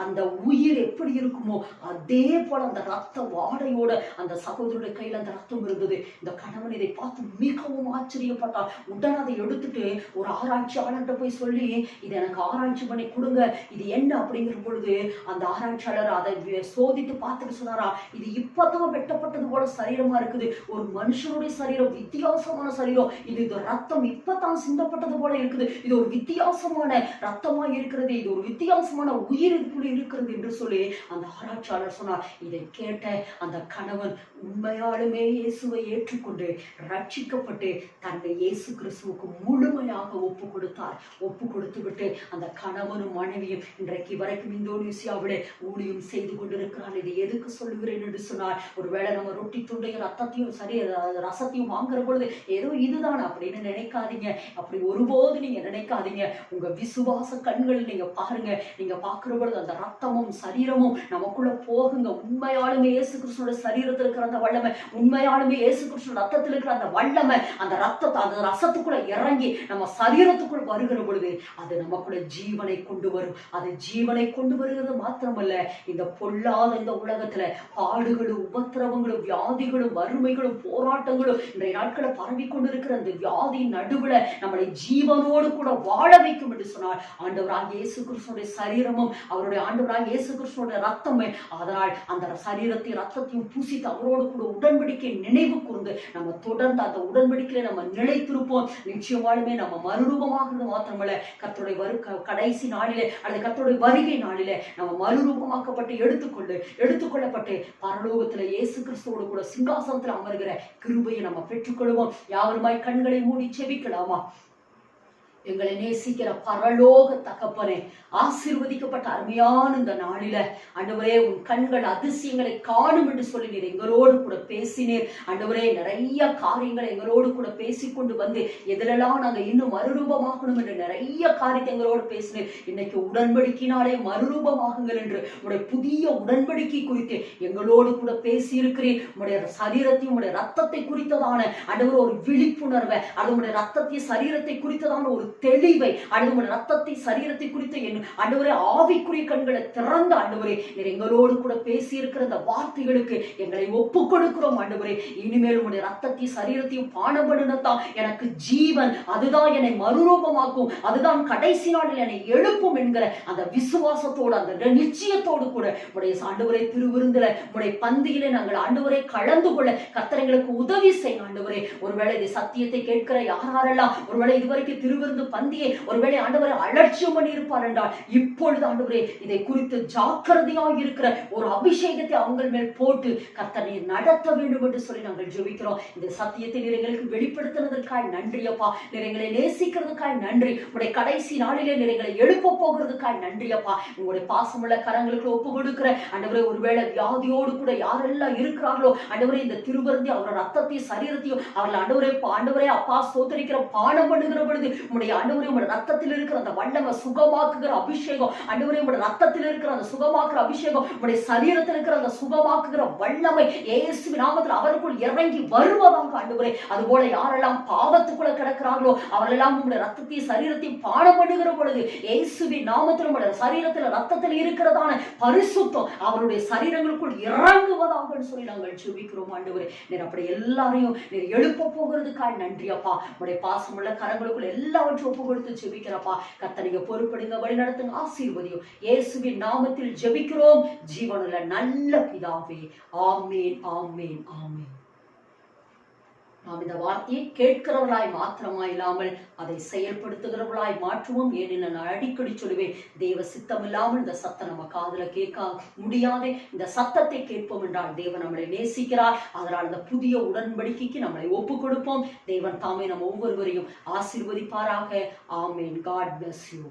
அந்த உயிர் எப்படி இருக்குமோ அதே போல அந்த ரத்த வாடையோட அந்த சகோதரனுடைய கையில அந்த ரத்தம் இருந்தது. இந்த கணவன் இதை பார்த்து மிகவும் ஆச்சரியப்பட்டார். உடனே அதை எடுத்துட்டு ஒரு ஆராய்ச்சியாளர்கிட்ட போய் சொல்லி, இதை எனக்கு ஆராய்ச்சி பண்ணி கொடுங்க, இது என்ன அப்படிங்கிற பொழுது அந்த ஆராய்ச்சியாளர் அதை சோதித்து பார்த்துட்டு சொன்னாரா, இது இப்பதான் வெட்டப்பட்டது போல சரீரமா இருக்குது, ஒரு மனுஷனுடைய சரீரம், வித்தியாசமான சரீரம், இது ரத்தம் இப்பதான் சிந்தப்பட்டது போல இருக்குது, இது ஒரு வித்தியாசமான ரத்தமா இருக்கிறது, இது ஒரு வித்தியாசமான உயிர் இதுக்குள்ள இருக்கிறது என்று சொல்லி அந்த ஆராய்ச்சியாளர் சொன்னார். இதை கேட்ட அந்த கணவன் உண்மையாலுமே இயேசுவை ஏற்றுக்கொண்டு ரட்சிக்கப்பட்டு தன்னை இயேசு கிறிஸ்துவுக்கு முழுமையாக ஒப்பு கொடுத்து விட்டு அந்த கணவனும் மனைவியும் இன்றைக்கு வரைக்கும் இந்தோனேசியாவிலே ஊழியம் செய்து கொண்டிருக்கிறார். இதை எதுக்கு சொல்லுகிறேன் என்று சொன்னார், ஒருவேளை நம்ம ரொட்டி துண்டையும் ரத்தத்தையும் சரி ரசத்தையும் வாங்குற பொழுது ஏதோ இதுதான் அப்படின்னு நினைக்காதீங்க. அப்படி ஒருபோது நீங்க நினைக்காதீங்க. உங்க விசுவாச கண்கள் நீங்க பாருங்க, நீங்க பார்க்கிற பொழுது அந்த ரத்தமும் சரீரமும் நமக்குள்ள போகுங்க. உண்மையாலுமே இயேசு கிறிஸ்துவோட சரீரத்தில் இருக்கிற அந்த வல்லமை, உண்மையாலுமே இயேசு கிறிஸ்துவோட ரத்தத்தில் இருக்கிற அந்த வல்லமை அந்த ரசத்துக்குள்ள இறங்கி நம்ம சரீரத்துக்குள்ள வருகிற பொழுது அது நமக்குள்ள ஜீவனை கொண்டு வரும். அது ஜீவனை கொண்டு வருகிறது மாத்திரமல்ல, இந்த பொல்லாத இந்த உலகத்துல பாடுகளும் உபத்திரவங்களும் வியாதிகளும் வறுமைகளும் போராட்டங்களும் இன்றைய நாட்களை பரவி கொண்டிருக்கிற அந்த வியாதியின் நடுவுல நம்மளை ஜீவனோடு கூட வாழ வைக்கும் என்று சொன்னார் ஆண்டவராக இயேசு கிறிஸ்துவோட சரீரமும் அவருடைய ஆண்டவராக இயேசு கிறிஸ்துவோட ரத்தமே. அதனால் அந்த சரீரத்தையும் ரத்தத்தையும் பூசித்து அவரோடு கூட உடன்படிக்கை நினைவு கூர்ந்து நம்ம தொடர்ந்து அந்த உடன்படிக்கையில நம்ம நிலைத்திருப்போம். நிச்சயமாலுமே நம்ம மறுரூபமாகிறது மாத்திரமல்ல, கர்த்தருடைய கடைசி நாளிலே அல்லது கர்த்தருடைய வருகை நாளிலே நம்ம மறுரூபமாக்கப்பட்டு எடுத்துக்கொள்ளப்பட்டு பரலோகத்துல இயேசு கிறிஸ்துவோடு கூட சிங்காசனத்துல அமர்கிற கிருபையை நம்ம பெற்றுக்கொள்வோம். யாவருமாய் கண்களை மூடி செபிக்கலாமா? எங்களை நேசிக்கிற பரலோக தகப்பனே, ஆசீர்வதிக்கப்பட்ட அருமையான இந்த நாளில ஆண்டவரே உன் கண்கள் அதிசயங்களை காணும் என்று சொல்லி நீர் எங்களோடு கூட பேசினீர். ஆண்டவரே நிறைய காரியங்களை எங்களோடு கூட பேசிக்கொண்டு வந்து எதிலெல்லாம் நாங்க இன்னும் மறுரூபமாகணும் என்று நிறைய காரியத்தை எங்களோடு பேசினீர். இன்னைக்கு உடன்படிக்கையினாலே மறுரூபமாகுங்கள் என்று உடைய புதிய உடன்படிக்கை குறித்து எங்களோடு கூட பேசி இருக்கிறேன். உடைய சரீரத்தையும் உடைய ரத்தத்தை குறித்ததான ஆண்டவர் ஒரு விழிப்புணர்வை, அது உடைய ரத்தத்தை சரீரத்தை குறித்ததான ஒரு தெளிவை, அல்லது ரத்தத்தை சரீரத்தை குறித்து ஆண்டவரே ஆவிக்குரிய கண்களை திறந்த ஆண்டவரே நீர் எங்களோடு கூட பேசி இருக்கிற அந்த வார்த்தைகளுக்கு எங்களை ஒப்பு கொடுக்கிறோம். ஆண்டவரே இனிமேல் உடைய ரத்தத்தை சரீரத்தையும் பானபடுனத்தான் எனக்கு ஜீவன், அதுதான் என்னை மறுரூபமாக்கும், அதுதான் கடைசி நாளில் என்னை எழுப்பும் என்கிற அந்த விசுவாசத்தோடு அந்த நிச்சயத்தோடு கூட உடைய ஆண்டவரே திருவிருந்தில உடைய பந்தியிலே நாங்கள் ஆண்டவரை கலந்து கொள்ள கர்த்தர் எங்களுக்கு உதவி செய்யும். ஆண்டவரே ஒருவேளை இது சத்தியத்தை கேட்கிற யாரெல்லாம் ஒருவேளை இதுவரைக்கும் திருவிருந்து பந்தியை ஒருவேளை ஆண்டவரை அலட்சியம் பண்ணி இருப்பார் என்றால் இப்பொழுது ஆண்டவரே இதை குறித்து ஜாக்கிரதையாக இருக்கிற ஒரு அபிஷேகத்தை அவங்க மேல் போட்டு கர்த்தர் நீர் நடத்த வேண்டும் என்று சொல்லி நாங்கள் ஜெபிக்கிறோம். இந்த சத்தியத்தை நீர் எங்களுக்கு வெளிப்படுத்தினதற்காய் நன்றி அப்பா. நீர் எங்களை நேசிக்கிறதுக்காய் நன்றி. உங்களுடைய கடைசி நாளிலே நீர் எங்களை எழுப்ப போகிறதுக்காய் நன்றி அப்பா. உங்களுடைய பாசமுள்ள கரங்களுக்கு ஒப்பு கொடுக்கிற ஆண்டவரே ஒருவேளை வியாதியோடு கூட யாரெல்லாம் இருக்கிறார்களோ ஆண்டவரே இந்த திருவருந்தி அவரோட ரத்தத்தையும் சரீரத்தையும் அவர்கள் ஆண்டவரே அப்பா ஸ்தோத்திரிக்கிற பானம் பண்ணுகிற பொழுது உங்களுடைய ஆண்டவரே உங்களுடைய ரத்தத்தில் இருக்கிற அந்த வல்லமை சுகமாக்குகிற அபிஷேகம் ஆண்டவரே உங்களுடைய ரத்தத்தில் இருக்கிற அந்த சுகமாக்குற அபிஷேகம் உங்களுடைய சரீரத்தில் இருக்கிற அந்த சுகமாக்குகிற வல்லமை இயேசுவின் நாமத்தில் அவருக்குள் இறங்கி வருவதாக ஆண்டவரே. அதுபோல யாரெல்லாம் பாவத்துக்குள்ள கிடக்கிறார்களோ அவரெல்லாம் உங்களுடைய ரத்தத்தையும் சரீரத்தையும் பானம் பண்ணுகிற பொழுது இயேசுவின் நாமத்தில் உங்களுடைய சரீரத்தில் ரத்தத்தில் இருக்கிறதான பரிசுத்தம் அவருடைய சரீரங்களுக்குள் இறங்குவதாக சொல்லி நாங்கள் ஜெபிக்கிறோம் ஆண்டவரே. நீர் அப்படி எல்லாரையும் நீர் எழுப்ப போகிறதுக்காக நன்றி அப்பா. உங்களுடைய பாசமுள்ள கரங்களுக்குள் எல்லாவற்றையும் ஒப்பு கொடுத்து ஜெபிக்கிறப்பா. கர்த்தர் நீங்க பொறுப்படுங்க, வழி நடத்துங்க, ஆசீர்வதியும். இயேசுவின் நாமத்தில் ஜெபிக்கிறோம் ஜீவனுள்ள நல்ல பிதாவே. ஆமேன் ஆமேன் ஆமேன். நாம் இந்த வார்த்தையை கேட்கிறவர்களாய் மாத்திரமா இல்லாமல் அதை செயல்படுத்துகிறவர்களாய் மாற்றுவோம். ஏனென நான் அடிக்கடி சொல்லுவேன், தேவ சித்தம் இல்லாமல் இந்த சத்தம் நம்ம காதுல கேட்க முடியாது. இந்த சத்தத்தை கேட்போம் என்றால் தேவன் நம்மளை நேசிக்கிறார். அதனால் இந்த புதிய உடன்படிக்கைக்கு நம்மளை ஒப்பு கொடுப்போம். தேவன் தாமே நம்ம ஒவ்வொருவரையும் ஆசீர்வதிப்பாராக. ஆமேன். God bless you.